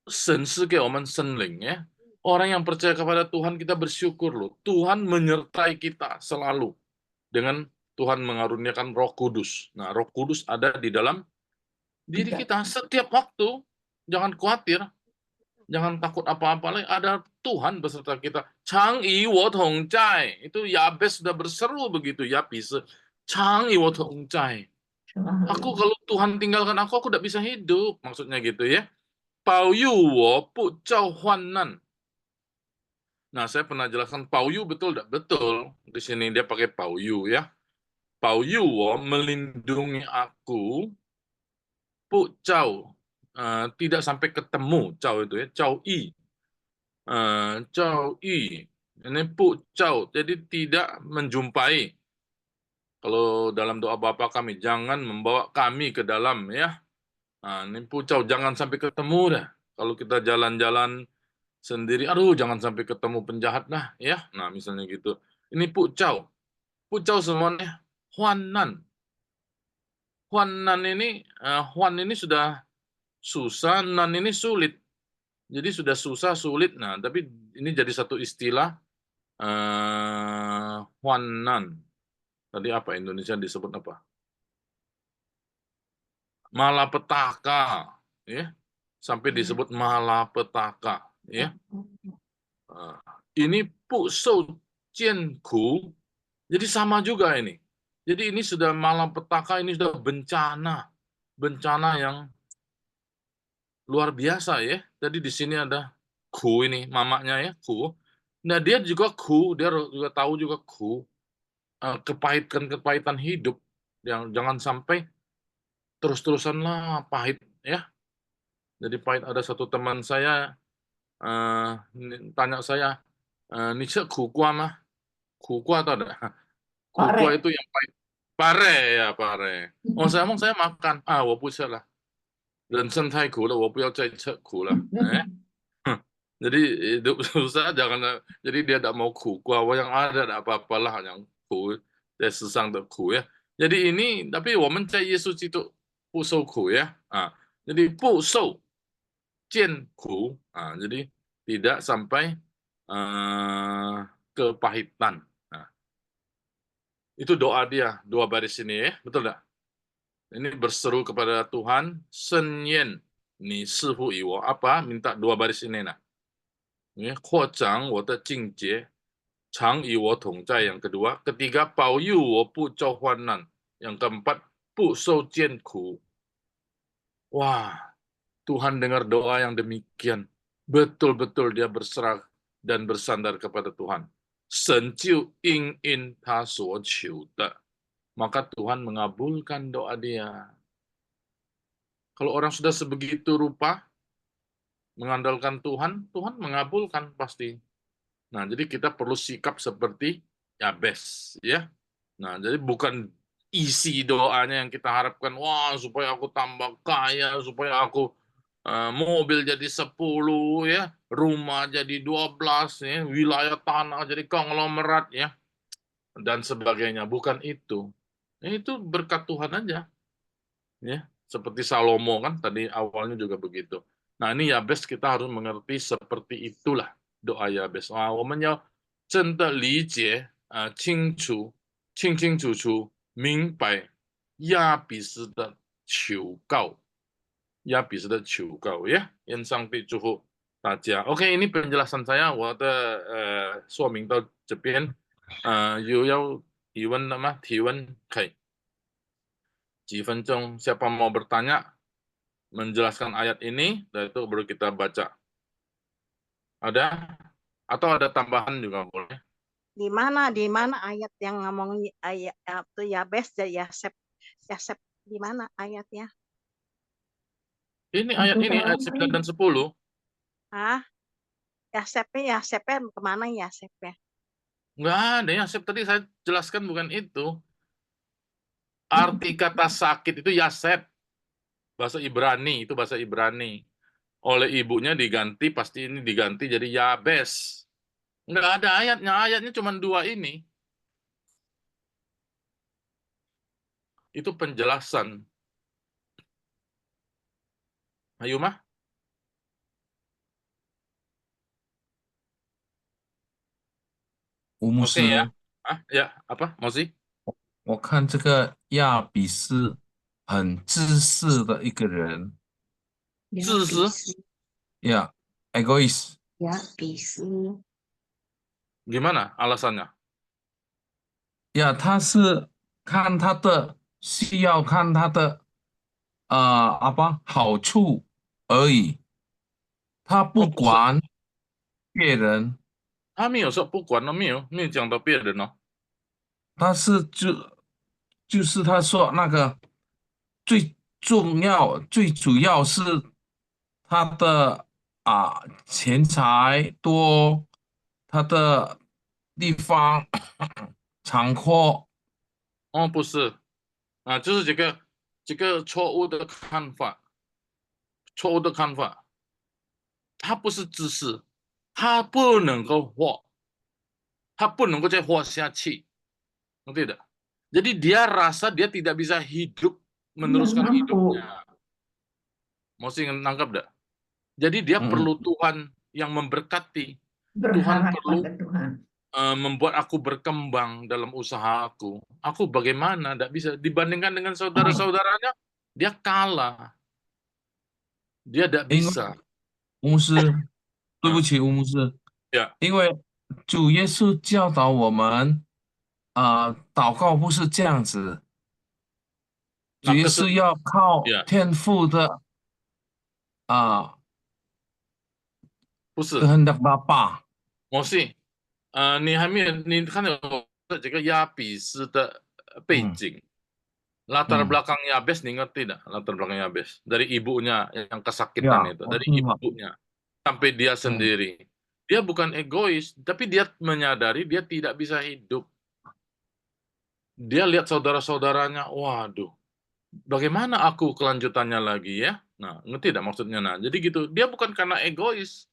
神是给我们圣灵ya. Orang yang percaya kepada Tuhan, kita bersyukur loh. Tuhan menyertai kita selalu dengan Tuhan mengaruniakan Roh Kudus. Nah, Roh Kudus ada di dalam diri kita setiap waktu. Jangan khawatir. Jangan takut apa-apa lagi. Ada Tuhan beserta kita. Chang yi wo tong zai. Itu Yabes sudah berseru begitu. Yabes. Chang yi wo tong zai. Aku kalau Tuhan tinggalkan aku tidak bisa hidup. Maksudnya gitu ya. Pao yu wo pu zhao huan nan. Nah, saya pernah jelaskan Pao yu betul tidak? Betul. Di sini dia pakai Pao yu ya. Pao yu wo melindungi aku. Pu zhao. tidak sampai ketemu jauh itu ya, jauh i. Jauh i. Ini pu jauh, jadi tidak menjumpai. Kalau dalam doa Bapa kami, jangan membawa kami ke dalam ya. Nah, ini pu jauh, jangan sampai ketemu dah. Kalau kita jalan-jalan sendiri, aduh jangan sampai ketemu penjahat dah ya. Nah misalnya gitu. Ini pu jauh semuanya. Huanan. Huanan ini, huan ini sudah susah, nan ini sulit. Jadi sudah susah, sulit. Nah, tapi ini jadi satu istilah huanan. Tadi apa Indonesia disebut apa? Malapetaka, ya. Sampai disebut malapetaka, ya. Ini pu shou jian ku. Jadi sama juga ini. Jadi ini sudah malapetaka, ini sudah bencana. Bencana yang luar biasa ya. Jadi di sini ada ku ini, mamanya ya, ku. Nah, dia juga ku, dia juga tahu juga ku. Kepahitan hidup. Yang jangan sampai terus-terusan lah pahit ya. Jadi pahit, ada satu teman saya tanya saya, "Ni ce ku gua mah?" Ku gua atau ada? Ku gua Pare. itu yang pahit. Pare ya, pare. Oh, saya makan. Ah, 我不吃了。人生太苦了，我不要再吃苦了。Jadi hidup susah jangan, jadi dia tidak mau ku gua yang ada tidak apa-apalah yang ku, 在世上的苦ya. Jadi ini tapi 我们在耶稣基督不受苦ya. Jadi 不受见苦, jadi tidak sampai kepahitan. Nah, itu doa dia, dua baris ini ya, betul tidak? Ini berseru kepada Tuhan, Senyen ni sifu iwo, apa? Minta dua baris ini nah. Ini 扩张我的境界，常与我同在 yang kedua, ketiga 保佑我不遭患难 yang keempat 不受艰苦. Wah, Tuhan dengar doa yang demikian. Betul-betul dia berserah dan bersandar kepada Tuhan. 神就应因他所求的. Maka Tuhan mengabulkan doa dia. Kalau orang sudah sebegitu rupa mengandalkan Tuhan, Tuhan mengabulkan pasti. Nah, jadi kita perlu sikap seperti Yabes, ya. Nah, jadi bukan isi doanya yang kita harapkan, wah supaya aku tambah kaya, supaya aku mobil jadi 10 ya, rumah jadi 12 ya, wilayah tanah jadi konglomerat ya, dan sebagainya. Bukan itu. Itu berkat Tuhan aja. Ya, seperti Salomo kan tadi awalnya juga begitu. Nah, ini Yabes kita harus mengerti seperti itulah doa Yabes. 我们要真的理解清楚明白亚比斯的求告ya. Yang Sangti 祝福大家。OK， ini penjelasan saya， 我的说明到这边，有要提问的吗？提问可以。几分钟 siapa mau bertanya menjelaskan ayat ini, dan itu baru kita baca. Ada? Atau ada tambahan juga boleh? Di mana ayat yang ngomong ayat itu Yabes ya Yasep di mana ayatnya? Ini ayat ini ayat 9 dan 10. Yasepnya kemana Yasepnya? Enggak ada, Yasep tadi saya jelaskan bukan itu. Arti kata sakit itu Yasep. Bahasa Ibrani, itu bahasa Ibrani. Oleh ibunya diganti, pasti ini diganti jadi Yabes. Enggak ada ayatnya cuma 2 ini. Itu penjelasan. Ayo mah. Oke ya. Ya, apa? Mozi? 我看这个亚比是很自私的一个人。自私？ Ya, egois. Yabis. Gimana alasannya? Ya, 他是看他的需要，看他的好处而已，他不管别人。他没有说不管了，没有讲到别人哦。他是就是他说那个最主要是他的钱财多，他的地方广阔。哦，不是啊，就是这个错误的看法，错误的看法，他不是自私，他不能够活，他不能够再活下去，ngerti tidak? Jadi dia rasa dia tidak bisa hidup, meneruskan mampu. hidupnya. Mesti nangkap tidak? Jadi dia perlu Tuhan yang memberkati. Tuhan Berharap perlu pada Tuhan. membuat aku berkembang dalam usahaku. Aku bagaimana? Tidak bisa dibandingkan dengan saudara-saudaranya, dia kalah. Dia tidak 因为 bisa. 牧师，对不起，吴牧师， Ya, 因为主耶稣教导我们，祷告不是这样子，主 nah 耶稣要靠 ya, 天父的不是， kehendak Bapa。 Mosi, 你还没有，你看到这个亚比斯的背景，latar belakang Yabes, nih ngerti tidak? Latar belakang Yabes dari ibunya yang kesakitan Ya, itu, dari ngerti, Pak. ibunya sampai dia sendiri. Dia bukan egois, tapi dia menyadari dia tidak bisa hidup. Dia lihat saudara-saudaranya, waduh, bagaimana aku kelanjutannya lagi ya? Nah, ngerti tidak maksudnya? Nah, jadi gitu. Dia bukan karena egois,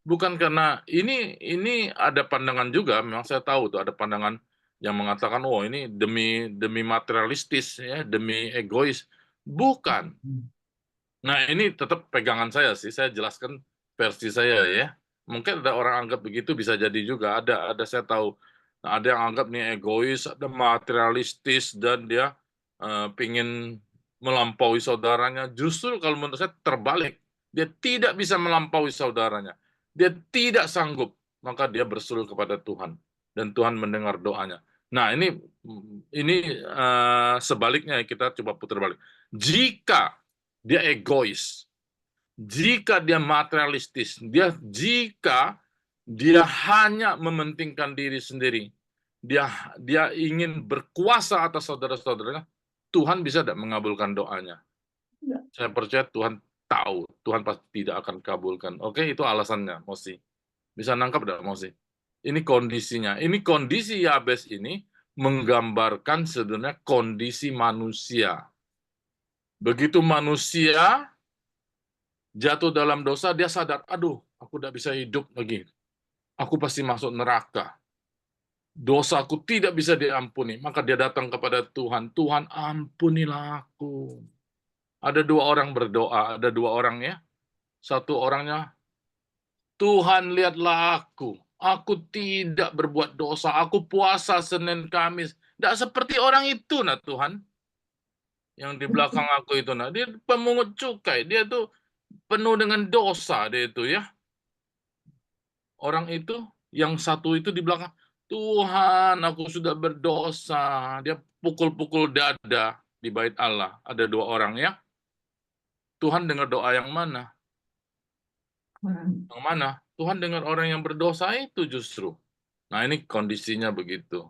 bukan karena ini ada pandangan juga. Memang saya tahu tuh ada pandangan yang mengatakan, oh ini demi materialistis ya, demi egois. Bukan. Nah, ini tetap pegangan saya sih. Saya jelaskan versi saya ya. Mungkin ada orang anggap begitu, bisa jadi juga. Ada saya tahu. Nah, ada yang anggap nih egois, ada materialistis, dan dia pingin melampaui saudaranya. Justru kalau menurut saya terbalik. Dia tidak bisa melampaui saudaranya. Dia tidak sanggup. Maka dia berseru kepada Tuhan. Dan Tuhan mendengar doanya. Nah, ini sebaliknya kita coba putar balik. Jika dia egois, jika dia materialistis, jika dia hanya mementingkan diri sendiri, dia ingin berkuasa atas saudara-saudaranya, Tuhan bisa tidak mengabulkan doanya? Saya percaya Tuhan tahu, Tuhan pasti tidak akan kabulkan. Oke, itu alasannya, Mosi. Bisa nangkap tidak, Mosi? Ini kondisinya. Ini kondisi Yabes ini menggambarkan sebenarnya kondisi manusia. Begitu manusia jatuh dalam dosa, dia sadar, aduh, aku tidak bisa hidup lagi. Aku pasti masuk neraka. Dosaku tidak bisa diampuni. Maka dia datang kepada Tuhan. Tuhan, ampunilah aku. Ada dua orang berdoa, ada dua orang ya. Satu orangnya, Tuhan lihatlah aku. Aku tidak berbuat dosa. Aku puasa Senin Kamis. Tidak seperti orang itu, nah Tuhan. Yang di belakang aku itu, nah dia pemungut cukai. Dia tuh penuh dengan dosa, dia itu ya. Orang itu, yang satu itu di belakang, Tuhan, aku sudah berdosa. Dia pukul-pukul dada di bait Allah. Ada dua orang ya. Tuhan dengar doa yang mana? Yang mana? Tuhan dengar orang yang berdosa itu justru. Nah, ini kondisinya begitu.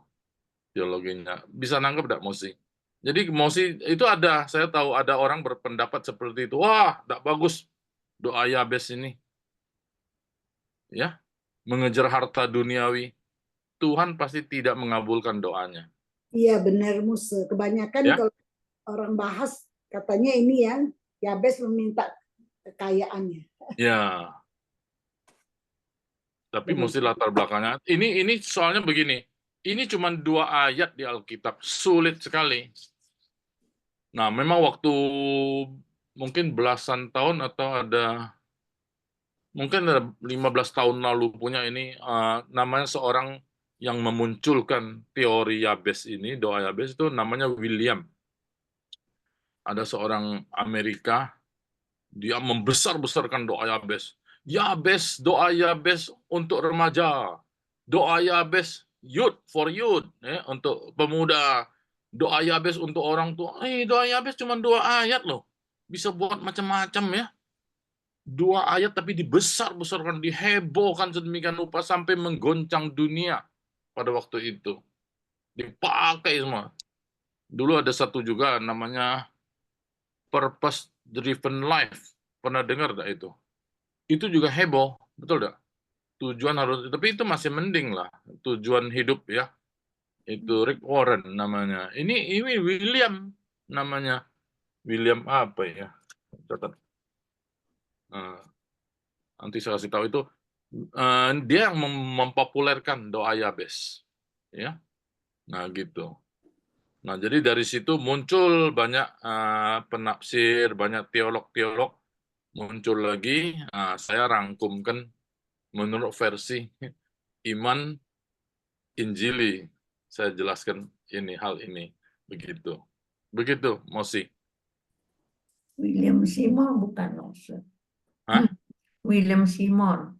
Teologinya. Bisa nangkep tidak, Mosi? Jadi Mosi itu ada, saya tahu ada orang berpendapat seperti itu. Wah, tidak bagus doa Yabes ini. Ya, mengejar harta duniawi. Tuhan pasti tidak mengabulkan doanya. Iya benar Musa. Kebanyakan Ya. kalau orang bahas katanya ini ya, Yabes meminta kekayaannya. Ya. Tapi mesti latar belakangnya. Ini soalnya begini. Ini cuma 2 ayat di Alkitab. Sulit sekali. Nah, memang waktu mungkin belasan tahun atau mungkin ada 15 tahun lalu punya ini namanya seorang yang memunculkan teori Yabes ini, doa Yabes itu namanya William. Ada seorang Amerika, dia membesar-besarkan doa Yabes. Yabes, doa Yabes untuk remaja. Doa Yabes, youth for youth, ya, untuk pemuda. Doa Yabes untuk orang tua. Doa Yabes cuma 2 ayat loh. Bisa buat macam-macam ya. 2 ayat tapi dibesar-besarkan, dihebohkan sedemikian rupa sampai menggoncang dunia pada waktu itu. Dipakai semua. Dulu ada satu juga namanya Purpose Driven Life. Pernah dengar enggak itu? itu juga heboh, betul tidak? Tujuan harus, tapi itu masih mending lah, tujuan hidup ya. Itu Rick Warren namanya. Ini William namanya. William apa ya? Catat. Nanti saya kasih tahu itu. Dia yang mempopulerkan doa Yabes. Ya. Nah, gitu. Nah, jadi dari situ muncul banyak penafsir, banyak teolog-teolog muncul lagi. Saya rangkumkan menurut versi iman Injili. Saya jelaskan hal ini. Begitu. Begitu, Mosi. William Seymour bukan maksud. Hah? William Seymour.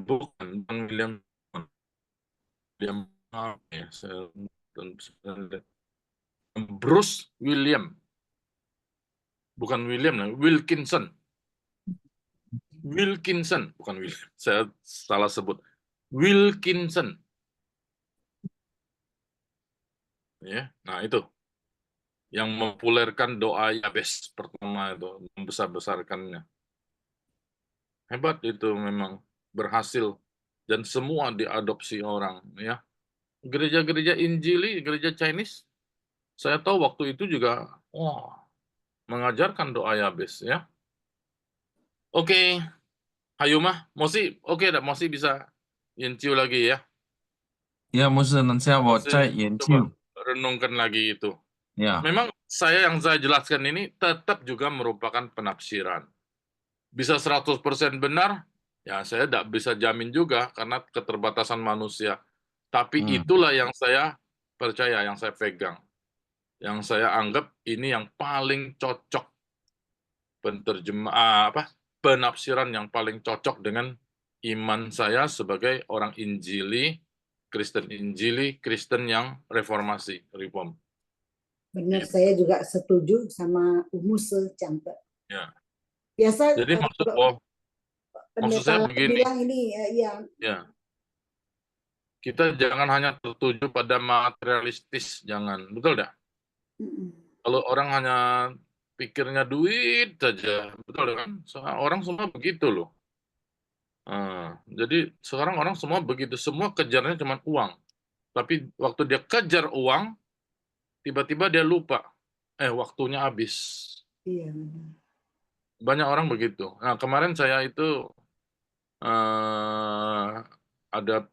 Bukan William. William ya, Bruce William. Bukan William, Wilkinson. Wilkinson, bukan William. Saya salah sebut. Wilkinson. Ya, nah itu yang mempopulerkan doa Yabes pertama itu, membesar-besarkannya. Hebat itu memang, berhasil dan semua diadopsi orang ya. Gereja-gereja Injili, gereja Chinese, saya tahu waktu itu juga mengajarkan doa Yabes ya. Oke. Hayumah, Mosi, oke, Mosi bisa Yenciu lagi ya. Ya，牧师，等下我再研究。 Renungkan lagi itu. Ya. Memang yang saya jelaskan ini tetap juga merupakan penafsiran. Bisa 100% benar, ya saya tidak bisa jamin juga karena keterbatasan manusia. Tapi itulah yang saya percaya, yang saya pegang. Yang saya anggap ini yang paling cocok penafsiran yang paling cocok dengan iman saya sebagai orang Injili, Kristen yang reformasi, reform. Benar, saya juga setuju sama Umus Cangke. Ya. Biasa Jadi maksud saya begini. Bilang ini ya. Kita jangan hanya tertuju pada materialistis, jangan, betul dah? Kalau orang hanya pikirnya duit saja, betul kan? Orang semua begitu loh. Jadi sekarang orang semua begitu, semua kejarnya cuma uang. Tapi waktu dia kejar uang, tiba-tiba dia lupa, waktunya habis. Iya. Banyak orang begitu. Nah, kemarin saya itu ada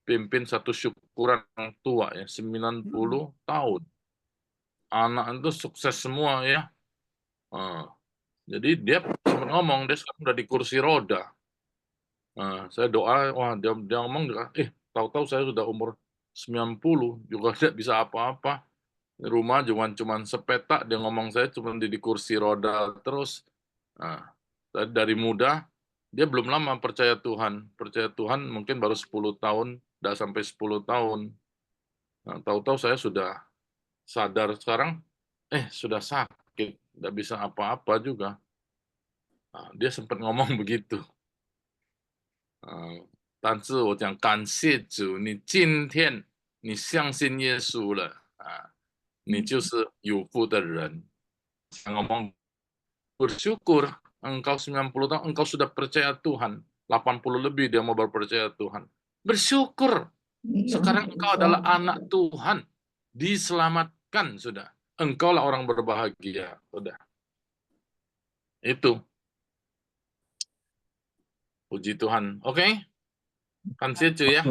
pimpin satu syukuran yang tua ya, 90 tahun. Anak itu sukses semua ya. Jadi dia sempat ngomong, dia sekarang udah di kursi roda. Saya doa, wah dia ngomong, tahu-tahu saya sudah umur 90, juga tidak bisa apa-apa. Rumah cuma sepetak, dia ngomong saya cuma di kursi roda terus. Dari muda, dia belum lama percaya Tuhan. Percaya Tuhan mungkin baru 10 tahun, tidak sampai 10 tahun. Tahu-tahu saya sudah sadar sekarang, sudah sakit, tidak bisa apa-apa juga. Dia sempat ngomong begitu. 但是我讲感谢主，你今天你相信耶稣了你就是有福的人。Saya ngomong bersyukur engkau 90 tahun engkau sudah percaya Tuhan, 80 lebih dia mau berpercaya Tuhan. Bersyukur. Sekarang engkau adalah anak Tuhan, diselamatkan sudah. Engkau lah orang berbahagia, sudah. Itu. Puji Tuhan. Oke? Kan seju ya.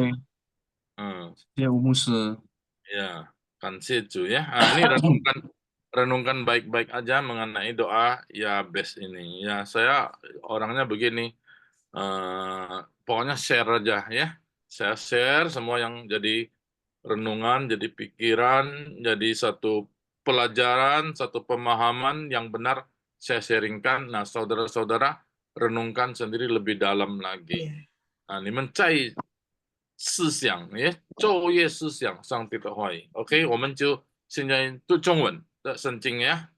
Ya, Umus. Ya, kan seju ya. Ini renungkan baik-baik aja mengenai doa Yabes ini. Ya, saya orangnya begini. Pokoknya share aja ya. Saya share semua yang jadi renungan, jadi pikiran, jadi satu pelajaran, satu pemahaman yang benar saya sharingkan. Nah, saudara-saudara renungkan sendiri lebih dalam lagi. Nah, 你们在思想，昼夜思想上帝的话语。OK， 我们就现在读中文的圣经呀，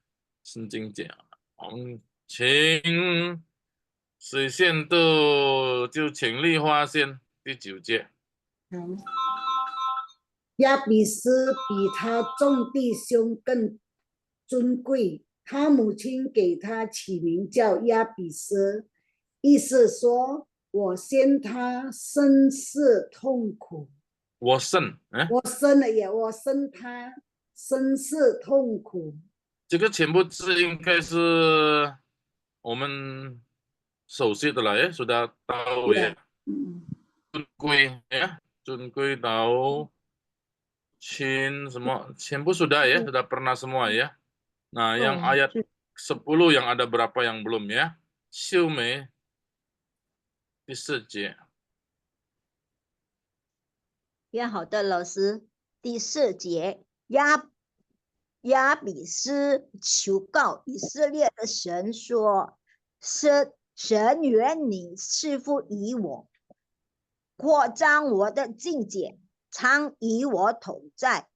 圣经讲，请水仙都就请立花仙第9节。亚比斯比他众弟兄更尊贵，他母亲给他起名叫亚比斯，意思说我先他生死痛苦，我生，我生了也，我生他生死痛苦。这个全部字应该是我们熟悉的了，sudah tahu ya. 尊贵ya, 尊贵到亲什么，全部sudah ya, sudah pernah semua ya. Nah, yang ayat 10 yang ada berapa yang belum ya? 秀美第4节。好的，老师。第4节，亚比斯求告以色列的神说：“神愿你赐福于我，扩张我的境界，常与我同在，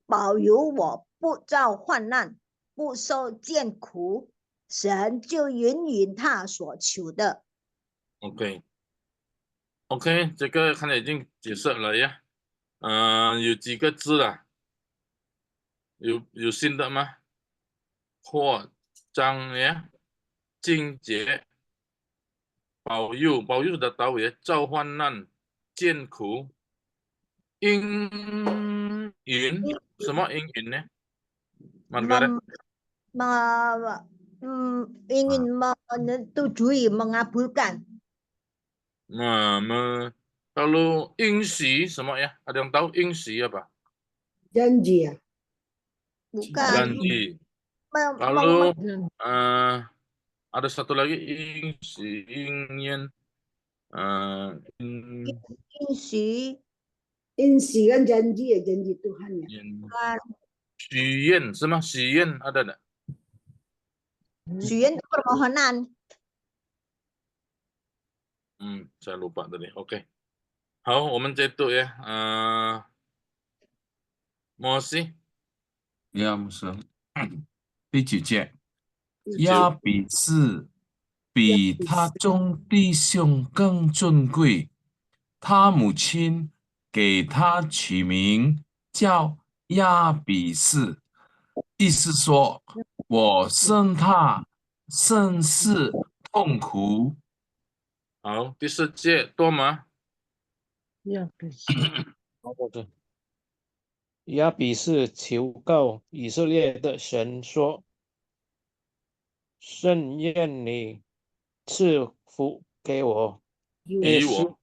保佑我不遭患难，不受艰苦。”神就允允他所求的。OK，这个看来已经解释了呀。有几个字了？有新的吗？扩张呀，境界，保佑sudah tahu ya，召患难，艰苦，应允，什么应允呢？Margaret， ingin menyetujui, mengabulkan. Kalau 应许什么呀？ada yang tahu 应许apa？ janji ya. Bukan. Janji. Kalau ada satu lagi 应许ingin 应许 kan janji ya, janji Tuhan ya. 许愿是吗？许愿 ada enggak？ 许愿 itu permohonan. Saya lupa tadi. Oke. 好，我们接读ya. Mosi. Ya, Musa. 第9节，亚比斯比他众弟兄更尊贵，他母亲给他取名叫亚比斯，意思说我生他甚是痛苦。好，第4节多吗？亚比斯求告以色列的神说：“甚愿你赐福给我，以我，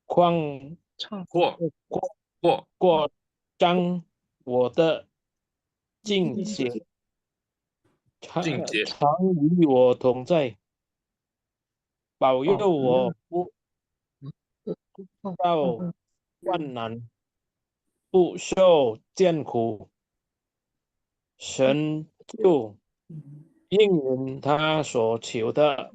扩张我的境界，常与我同在，保佑我不遭患难，不受艰苦。”神就应允他所求的。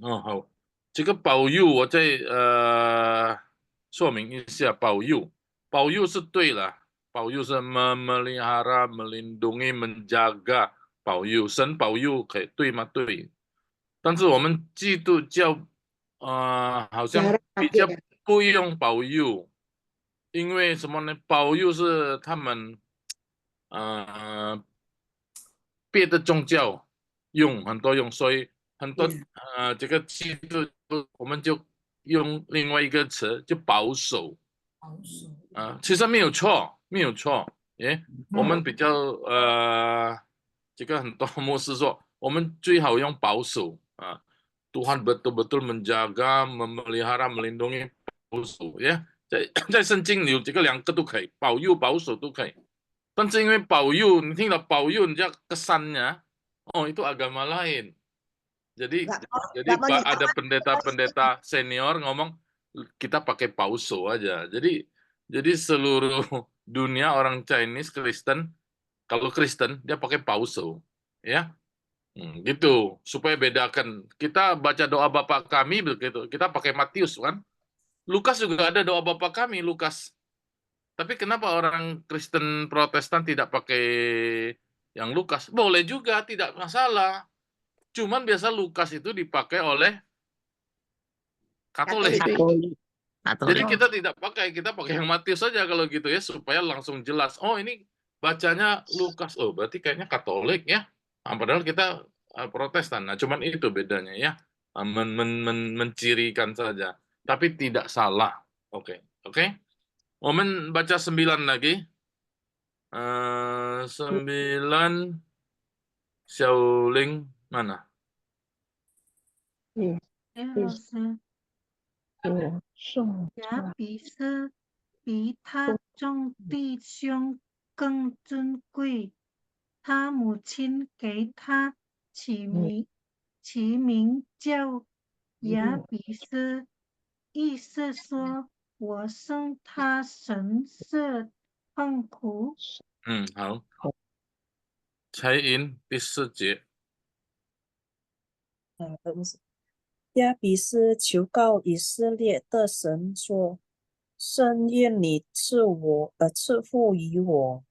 好，这个保佑我再说明一下，保佑是对了，保佑是 memelihara, melindungi, menjaga， 保佑，神保佑可以对吗？对。但是我们基督教好像比较不用保佑，因为什么呢？保佑是他们别的宗教很多用，所以很多这个基督我们就用另外一个词，就保守。其实没有错，我们比较这个很多牧师说，我们最好用保守Tuhan betul-betul menjaga, memelihara, melindungi, 保守在圣经有这个2个都可以，保佑、保守都可以。但是因为保佑，你听到保佑，你知道kesannya, itu agama lain. Jadi ada pendeta-pendeta senior ngomong kita pakai pauso aja. Jadi seluruh dunia orang Chinese Kristen, kalau Kristen dia pakai pauso, ya. Gitu supaya bedakan. Kita baca doa Bapa kami begitu, kita pakai Matius kan. Lukas juga ada doa Bapa kami, Lukas. Tapi kenapa orang Kristen Protestan tidak pakai yang Lukas? Boleh juga, tidak masalah. Cuman biasa Lukas itu dipakai oleh Katolik. Jadi kita tidak pakai, kita pakai yang Matius saja kalau gitu ya, supaya langsung jelas. Oh ini bacanya Lukas, oh berarti kayaknya Katolik ya. Padahal kita Protestan. Nah cuman itu bedanya ya, mencirikan saja. Tapi tidak salah. Oke. Momen baca 9 lagi. 9 Xiaoling mana? 老师，雅比斯比他众弟兄更尊贵，他母亲给他起名叫雅比斯，意思说我生他神是痛苦。好。蔡英第4节。亚比斯求告以色列的神说：“深愿你赐福于我，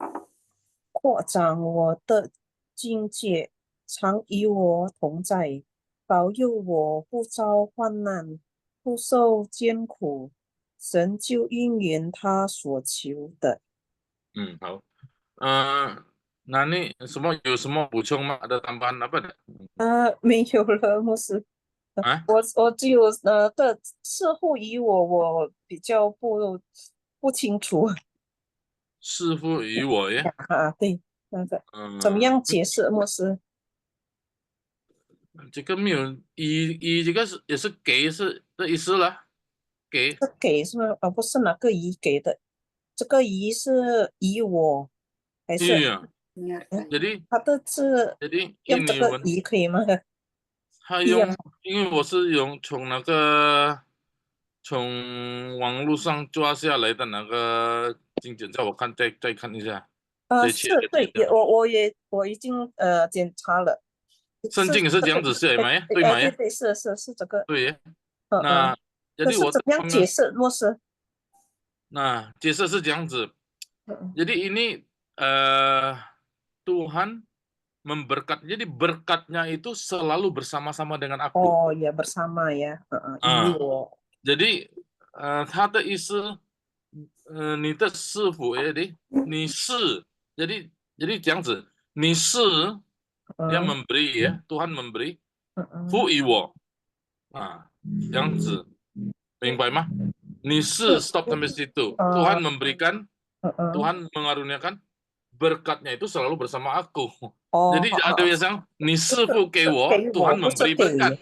扩展我的境界，常与我同在，保佑我不遭患难，不受艰苦。”神就应允他所求的。好。那你有什么补充吗？ Ada tambahan apa enggak? 没有了，牧师。我只有赐福于我比较不清楚。赐福于我呀？对，那个怎么样解释，牧师？这个没有以这个也是给是的意思了，给是吗？不是哪个乙给的，这个乙是以我还是？jadi 他的字用这个乙可以吗？他用，因为我是从网络上抓下来的那个经典，我看再看一下。是对，我已经检查了。圣经也是这样子写吗？对吗？对，是这个。对。那jadi我怎么样解释，牧师？那解释是这样子。jadi ini Tuhan memberkat. Jadi berkatnya itu selalu bersama-sama dengan aku. Oh ya, bersama ya. Jadi 他的意思，你的师傅你是，jadi这样子，你是dia memberi ya, Tuhan memberi 赋予我这样子，明白吗？你是 stop sampai situ. Tuhan memberikan, Tuhan mengaruniakan, berkatnya itu selalu bersama aku. Jadi ada yang 你是付给我 Tuhan memberi berkat.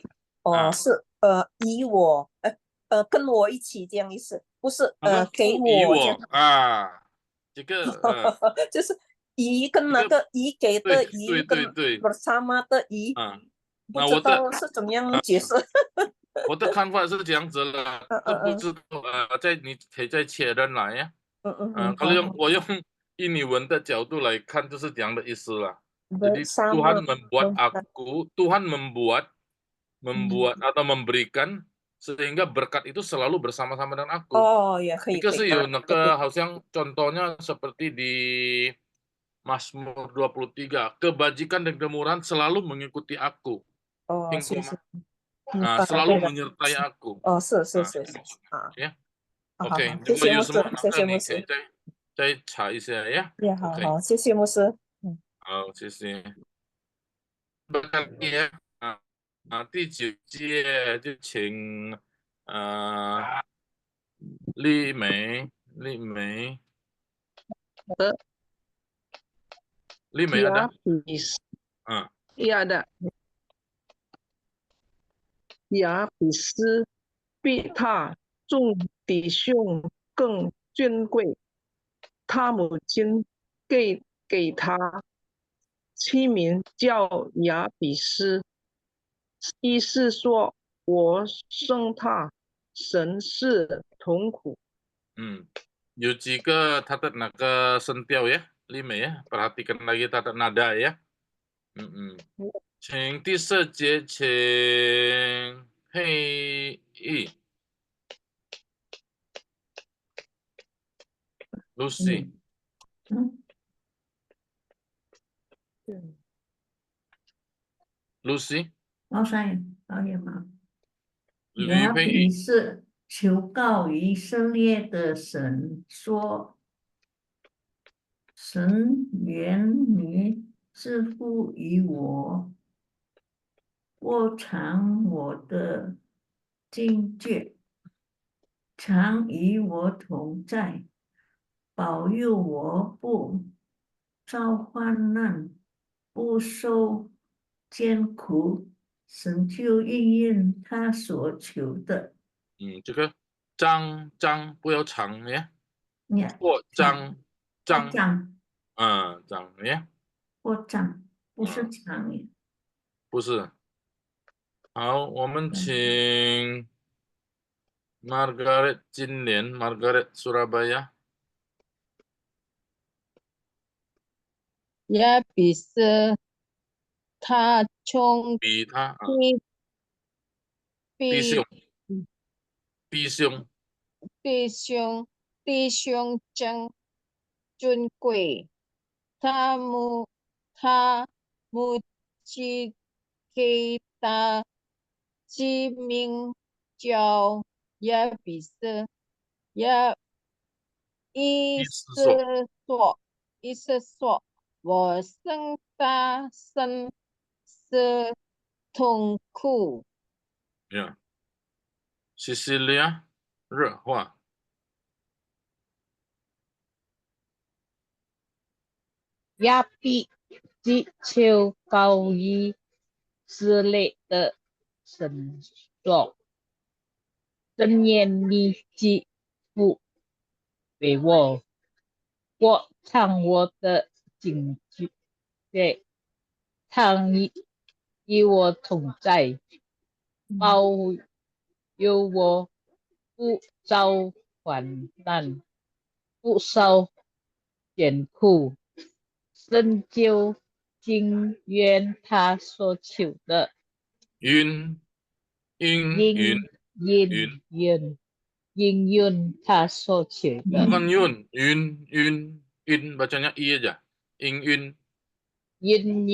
是以我跟我一起这样意思，不是给我这个就是乙跟那个乙给的乙跟bersama的乙。不知道是怎么样解释。我的看法是这样子了，不知道你可以再确认来呀。kalau我用印尼文的角度来看，就是这样的意思了。Jadi Tuhan membuat aku, Tuhan membuat atau memberikan sehingga berkat itu selalu bersama-sama dengan aku. Ya, 一个是有那个好像contohnya seperti di Mazmur 23, kebajikan dan kemurahan selalu mengikuti aku. Selalu menyertai aku. 是。ya. OK， 谢谢牧师，谢谢牧师。再查一下呀。好，谢谢牧师。好，谢谢。第9届就请丽梅ada？ada。雅比斯比他众弟兄更尊贵，他母亲给他起名叫雅比斯，意思说我生他神是痛苦。有几个他的那个声调呀，丽梅呀，perhatikan lagi他的nada ya。请第4节，请佩义 Lucy。Lucy。老三爷吗？雅比斯求告以色列的神说：神愿你赐福于我，过尝我的境界，常与我同在，保佑我不遭患难，不受艰苦，神就应验他所求的。这个章不要长呀，过章，章呀，过章不是长呀。不是。好，我们请 Margaret 金莲 Margaret Surabaya。也必是他从比他弟兄真尊贵，他母亲给他起名叫也必是也意思说，我生他生是痛苦。Cecilia 热话。也必求告以色列的神说：真愿你赐福给我，过尝我的境界，常与我同在，保佑我不遭患难，不受艰苦，神就应验他所求的。应允他所求的。Bukan yun, bacanya i aja. Yun. In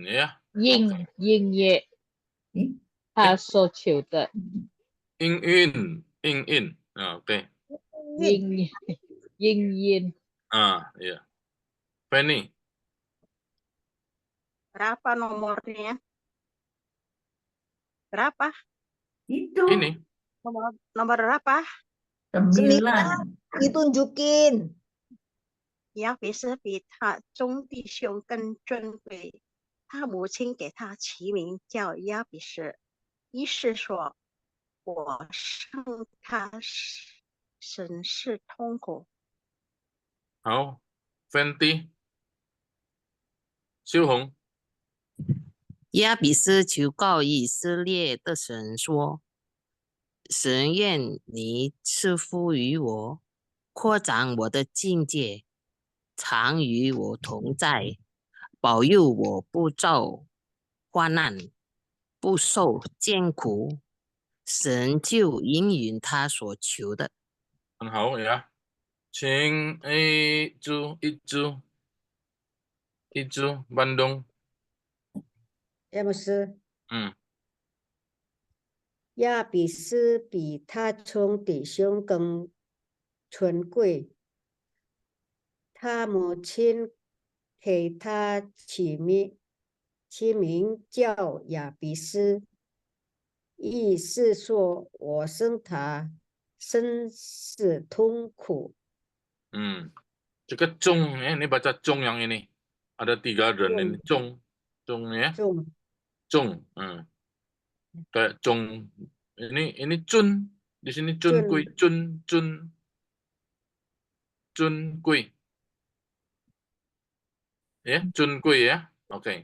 Ya. 应验他所求的。in. Oke. 应验。Ya. Penny. Berapa nomornya? Berapa? Itu. Ini. Nomor berapa? 9. Ditunjukin. 亚比斯比他众弟兄更尊贵，他母亲给他起名叫亚比斯，意思说我生他神是痛苦。好 ，Fenty。修红。亚比斯求告以色列的神说：神愿你赐福于我，扩展我的境界，常与我同在，保佑我不遭患难，不受艰苦，神就应允他所求的。很好呀，请一株Bandung。詹姆斯。嗯。亚比斯比他从弟兄更尊贵，他母亲给他起名叫亚比斯，意思说我生他生是痛苦。这个中你baca中yang ini ada 3 人 ini 中ya。中kayak中ini Jun di sini Jun Kui Jun Kui ya Jun Kui ya. Oke.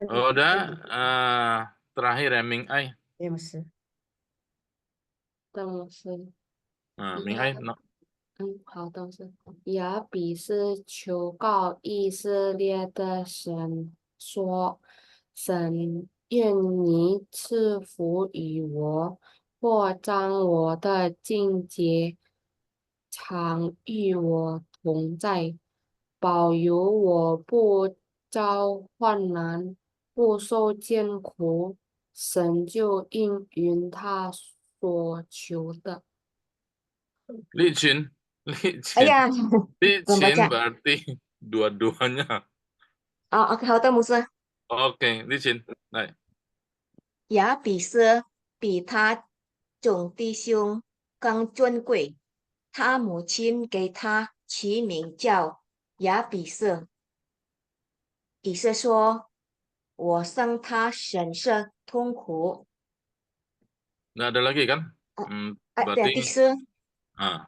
Udah terakhir ya Ming Ai. Ming Ai 好的，是亚比斯求告以色列的神说：神愿你赐福于我，扩张我的境界，常与我同在，保佑我不遭患难，不受艰苦。神就应允他所求的。licin, Ah, ya, belum licin baca. berarti dua-duanya. Oh, oke, hao de musa. Oke, licin. Baik. 亚比斯比他众弟兄更尊贵，他母亲给他起名叫亚比斯。以色说：“我生他神色痛苦。 Nggak ada lagi kan? 对，第 Berarti 四， ah,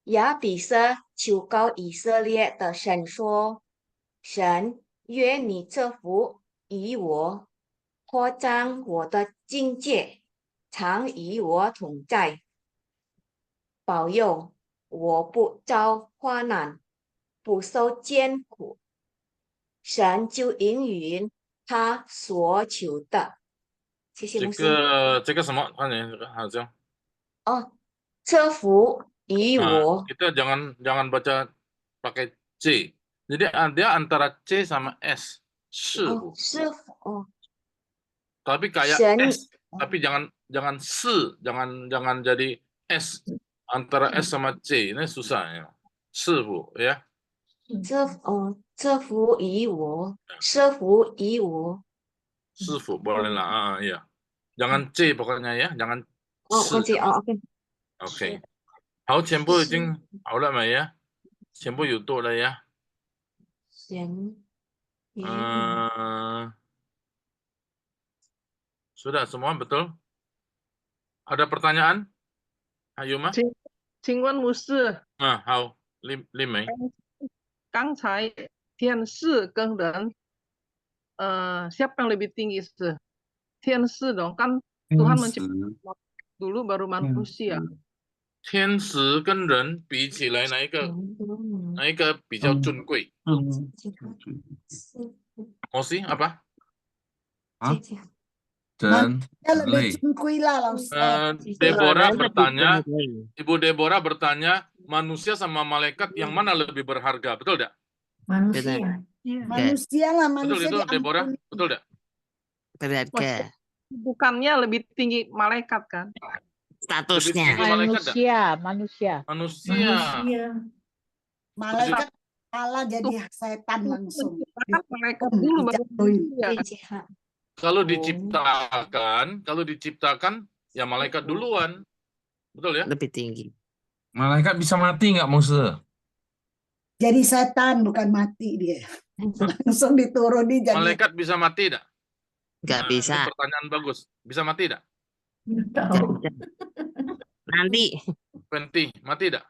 亚比斯求告以色列的神说：神愿你赐福于我，扩张我的境界，常与我同在，保佑我不遭患难，不受艰苦。神就应允他所求的。谢谢牧师。这个什么？看ya, hasil. 哦，赐福于 Nah, 我。 kita jangan baca pakai C. Jadi dia antara C sama S. 是福。 哦，是福哦。 Tapi kayak 神 S, tapi jangan se, jangan jadi S. Antara S sama C ini susah ya. 是福 ya. 赐福于我，赐福于我。 是福 boleh lah, iya. Jangan C pokoknya ya, jangan 哦， se. 关系哦 ，OK。 OK， 好，全部已经好了没呀？全部有读了呀？ 神于我。 sudah semua betul? Ada pertanyaan? Ayo mas. 请问牧师，好，丽梅。刚才天使跟人siapa yang lebih tinggi sih? 天使 dong, kan Tuhan menciptakan dulu baru manusia. 天使跟人比起来，哪一个比较尊贵？哦是 apa？ lebih cungkui lah, Deborah bertanya, Ibu Deborah bertanya, manusia sama malaikat yang mana lebih berharga, betul tidak? Manusia. Manusia lah, Betul manusia itu Deborah, betul tidak? Berharga. Bukannya lebih tinggi malaikat kan? Statusnya. Manusia. Malaikat Allah jadi setan langsung. Malaikat dulu baru manusia. Kalau diciptakan, ya malaikat duluan, betul ya? Lebih tinggi. Malaikat bisa mati nggak Musa? Jadi setan bukan mati dia. Langsung dituruni jadi. Malaikat bisa mati tidak? Nggak bisa. Itu pertanyaan bagus. Bisa mati tidak? Nanti. Mati tidak?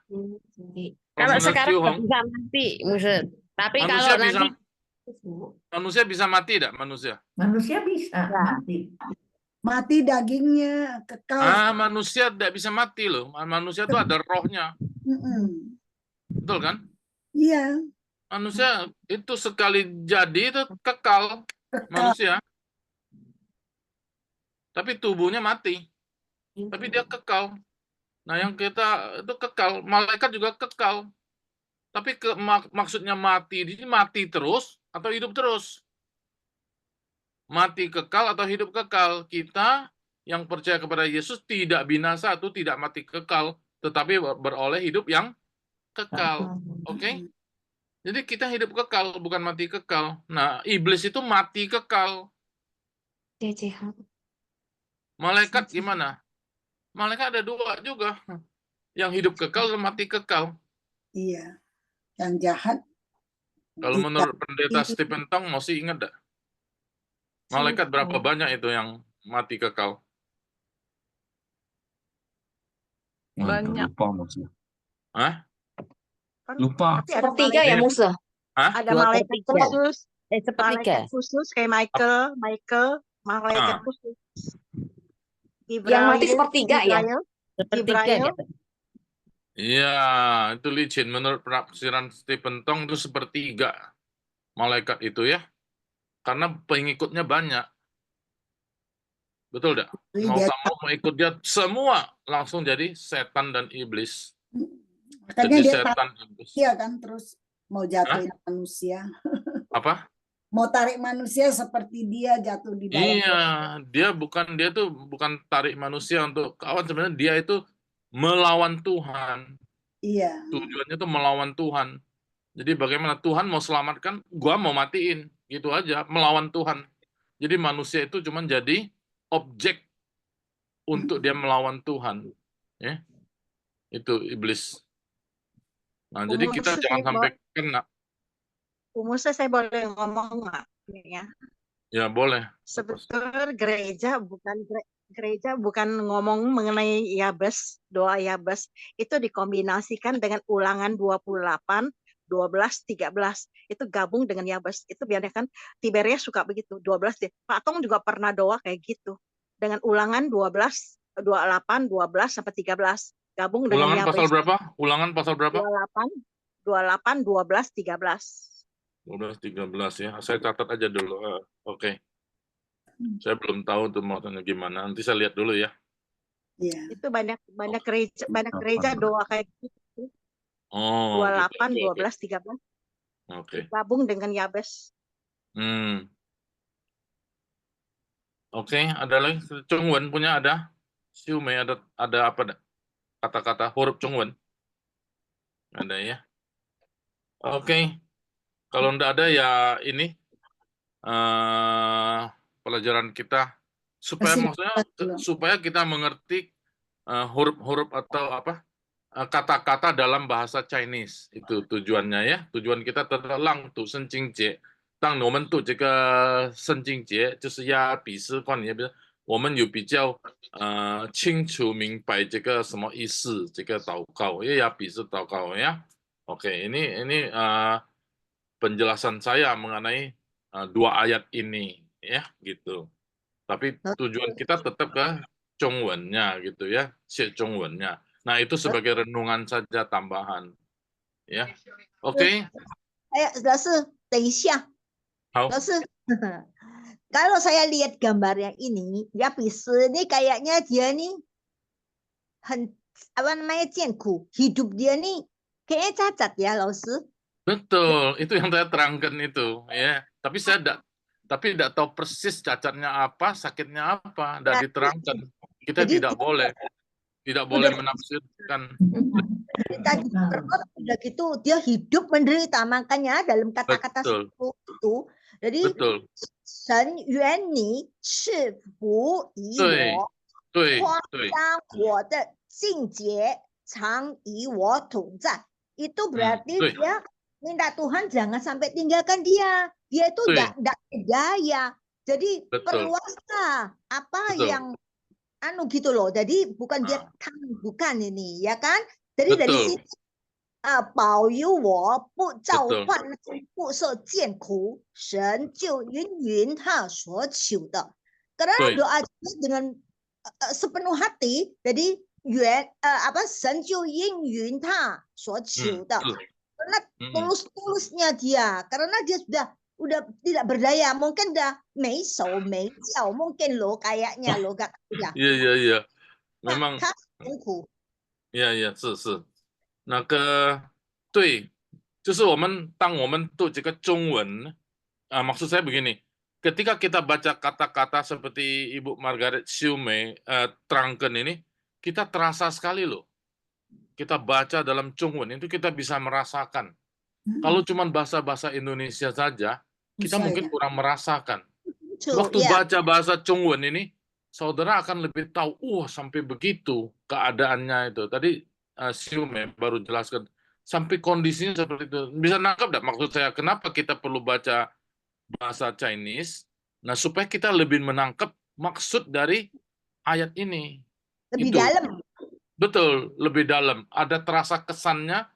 Kalau sekarang nggak bisa mati, Musa. Tapi kalau nanti manusia bisa mati tidak? Manusia bisa mati. Mati dagingnya kekal. Manusia tidak bisa mati loh. Manusia itu ada rohnya. Betul kan? Iya. Manusia itu sekali jadi itu kekal. Manusia. Tapi tubuhnya mati. Tapi dia kekal. Nah yang kita itu kekal. Malaikat juga kekal. Tapi maksudnya mati di sini mati terus atau hidup terus? Mati kekal atau hidup kekal? Kita yang percaya kepada Yesus tidak binasa atau tidak mati kekal, tetapi beroleh hidup yang kekal. Oke? Jadi kita hidup kekal, bukan mati kekal. Nah, iblis itu mati kekal. Malaikat gimana? Malaikat ada dua juga. Yang hidup kekal dan mati kekal. Iya. Yang jahat. Kalau menurut pendeta Stephen Tong, masih ingat enggak? Malaikat berapa banyak itu yang mati kekal? Banyak. Lupa maksudnya. Hah? Lupa. Sepertiga ya Musa? Hah? Ada malaikat khusus. Sepertiga. Malaikat khusus kayak Michael, malaikat khusus. Yang mati sepertiga ya? Sepertiga. Iya, itu licin. Menurut penafsiran Stephen Tong itu sepertiga malaikat itu ya. Karena pengikutnya banyak. Betul enggak? Mau kamu mau ikut dia semua langsung jadi setan dan iblis. Makanya jadi dia setan iblis. Iya kan terus mau jatuhin manusia. Apa? Mau tarik manusia seperti dia jatuh di dalam. Iya, dia tuh bukan tarik manusia untuk kawan, sebenarnya dia itu melawan Tuhan. Iya. Tujuannya tuh melawan Tuhan. Jadi bagaimana Tuhan mau selamatkan, gua mau matiin, gitu aja, melawan Tuhan. Jadi manusia itu cuma jadi objek untuk dia melawan Tuhan, ya. Itu iblis. Nah, jadi kita jangan sampai kena. Musa, saya boleh ngomong nggak? Ya. Ya boleh. Sebetulnya gereja bukan ngomong mengenai Yabes, doa Yabes. Itu dikombinasikan dengan Ulangan 28, 12, 13. Itu gabung dengan Yabes. Itu biasanya kan Tiberias suka begitu. 12. Pak Tong juga pernah doa kayak gitu. Dengan Ulangan 12, 28, 12 sampai 13. Gabung dengan Ulangan Yabes. pasal berapa? Ulangan pasal berapa? 28, 12, 13. 12, 13 ya. Saya catat aja dulu. Oke. Saya belum tahu tuh maksudnya gimana. Nanti saya lihat dulu ya. Iya. Itu banyak gereja doa kayak gitu. Oh, 28, gitu. 12, 13. Oke. Gabung dengan Yabes. Oke, ada lagi. Chongwen punya ada? Siu Mei ada apa? Kata-kata huruf Chongwen? Ada ya. Oke. Kalau enggak ada ya ini pelajaran kita supaya kita mengerti huruf-huruf atau apa kata-kata dalam bahasa Chinese. Itu tujuannya ya. Tujuan kita lang tu shen jing jie. 当我们读这个圣经节，就是呀，比试观也比如我们有比较清楚明白这个什么意思，这个祷告ya比试祷告ya. Oke, ini penjelasan saya mengenai dua ayat ini ya gitu. Tapi tujuan kita tetap ke Zhongwen-nya gitu ya, Xie Zhongwen-nya. Nah, itu sebagai renungan saja tambahan. Ya. Oke. 老师，等一下。老师，kalau saya lihat gambar yang ini, Yabes ini kayaknya dia nih apa namanya Jianku, hidup dia nih kayaknya cacat ya, Laosi. Betul, itu yang saya terangkan itu, ya. Tapi saya tidak tahu persis cacatnya apa, sakitnya apa, tidak diterangkan. Kita tidak boleh menafsirkan. Tadi udah gitu dia hidup menderita, makanya dalam kata-kata itu, jadi Shen Yuan Ni Chi Fu Yi Wo, Huang Zhang Wo De Jing Jie Chang Yi Wo Tong Zai. Itu berarti dia minta Tuhan jangan sampai tinggalkan dia. Dia itu tidak berdaya. Jadi perluaslah apa yang gitu loh. Jadi bukan dia bukan ini ya kan. Jadi dari sini 保佑我不召唤不受艰苦，神就应允他所求的。Karena doa dengan sepenuh hati, jadi神就应允他所求的。Karena tulus-tulusnya dia, karena dia udah tidak berdaya, mungkin udah 没手没脚 mungkin lo kayaknya lo gak ya. Iya. Memang 他辛苦。Iya, 是。那个对，就是当我们读这个中文maksud saya begini, ketika kita baca kata-kata seperti Ibu Margaret Siu Mei terangkan ini, kita terasa sekali loh. Kita baca dalam Zhongwen itu kita bisa merasakan. Kalau cuma bahasa Indonesia saja, kita mungkin kurang merasakan. Waktu baca bahasa Zhongwen ini, saudara akan lebih tahu, sampai begitu keadaannya itu. Tadi Siu Mei baru jelaskan, sampai kondisinya seperti itu. Bisa nangkap tidak maksud saya, kenapa kita perlu baca bahasa Chinese? Nah, supaya kita lebih menangkap maksud dari ayat ini. Lebih dalam. Betul, lebih dalam. Ada terasa kesannya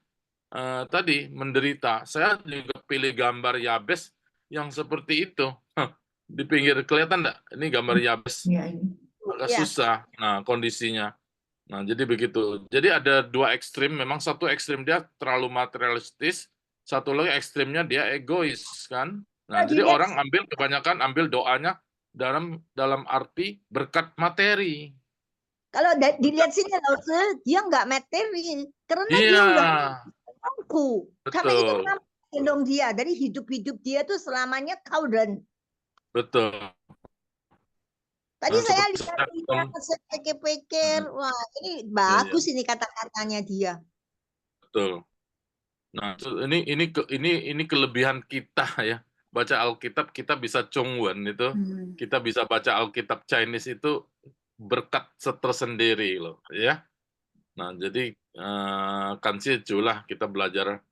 tadi, menderita. Saya juga pilih gambar Yabes yang seperti itu. Di pinggir, kelihatan enggak? Ini gambar Yabes. Agak susah kondisinya. Nah, jadi begitu. Jadi ada dua ekstrim. Memang satu ekstrim dia terlalu materialistis, satu lagi ekstrimnya dia egois, kan? Nah, jadi orang kebanyakan ambil doanya dalam arti berkat materi. Kalau dilihat sini dia nggak materi, karena dia udah mampu. Karena itu gendong dia. Dari hidup-hidup dia tuh selamanya kau dan. Betul. Tadi saya seperti lihat dia, saya pikir-pikir, wah ini bagus ini kata-katanya dia. Betul. Nah, ini kelebihan kita ya. Baca Alkitab kita bisa Zhongwen itu, kita bisa baca Alkitab Chinese itu berkat tersendiri loh, ya. Nah, jadi kansiju lah kita belajar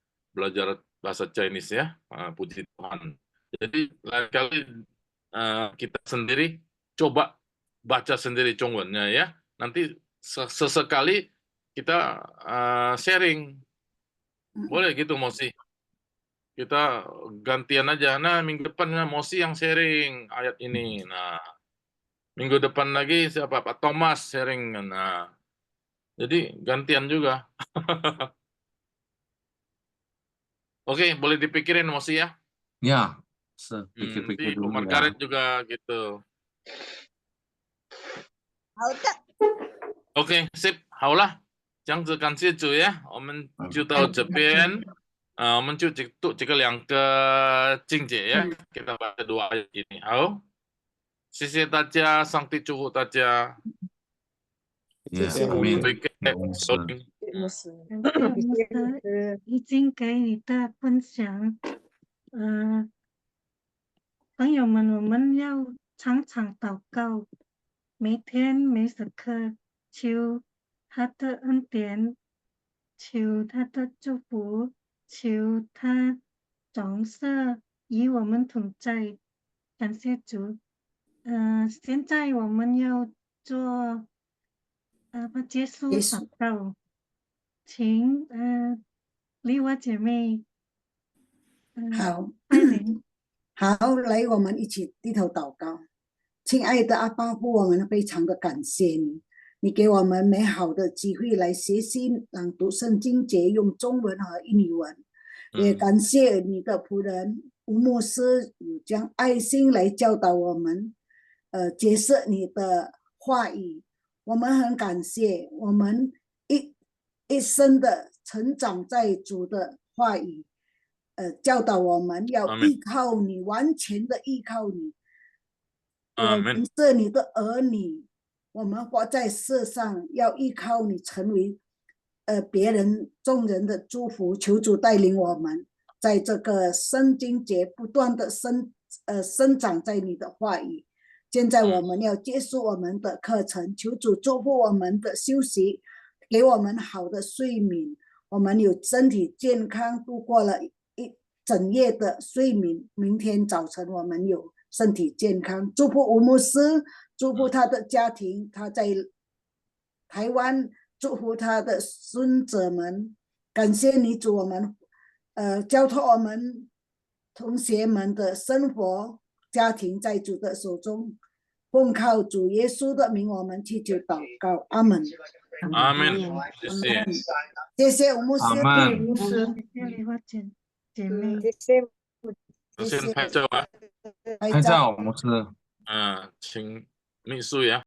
bahasa Chinese ya, puji Tuhan. Jadi lain kali kita sendiri coba baca sendiri Zhongwennya ya. Nanti sesekali kita sharing. Boleh gitu Mosi. Kita gantian aja. Nah, minggu depan Mosi yang sharing ayat ini. Nah, minggu depan lagi siapa? Pak Thomas sharing. Nah, jadi gantian juga. Oke, boleh dipikirin Mosi ya. Ya, Nanti pikir-pikir dulu ya. Margaret juga gitu. OK， sip，好了，这样子感谢主呀，我们就到这边，我们就读这个2个经节呀，给大家读ayat ini，好，谢谢大家，上帝祝福大家。谢谢，amin。牧师已经给你的分享，朋友们，我们要常常祷告，每天每时刻求他的恩典，求他的祝福，求他总是与我们同在。感谢主。现在我们要做结束祷告，请丽华姐妹好，带领。好，来，我们一起低头祷告。亲爱的阿爸父，我们非常的感谢你，你给我们美好的机会来学习朗读圣经节，用中文和印尼文。也感谢你的仆人吴牧师有将爱心来教导我们，解释你的话语。我们很感谢，我们一生的成长在主的话语。教导我们要依靠你，完全的依靠你。我们是你的儿女，我们活在世上要依靠你，成为别人众人的祝福。求主带领我们，在这个圣经节不断的生长在你的话语。现在我们要结束我们的课程，求主祝福我们的休息，给我们好的睡眠，我们有身体健康，度过了整夜的睡眠，明天早晨我们有身体健康。祝福吴牧师，祝福他的家庭，他在台湾，祝福他的孙子们。感谢你主，我们交托我们同学们的生活家庭在主的手中，奉靠主耶稣的名，我们祈求祷告，阿门。阿门，谢谢，谢谢吴牧师，谢谢丽华姐妹，先拍照啊，拍照，牧师。请秘书呀。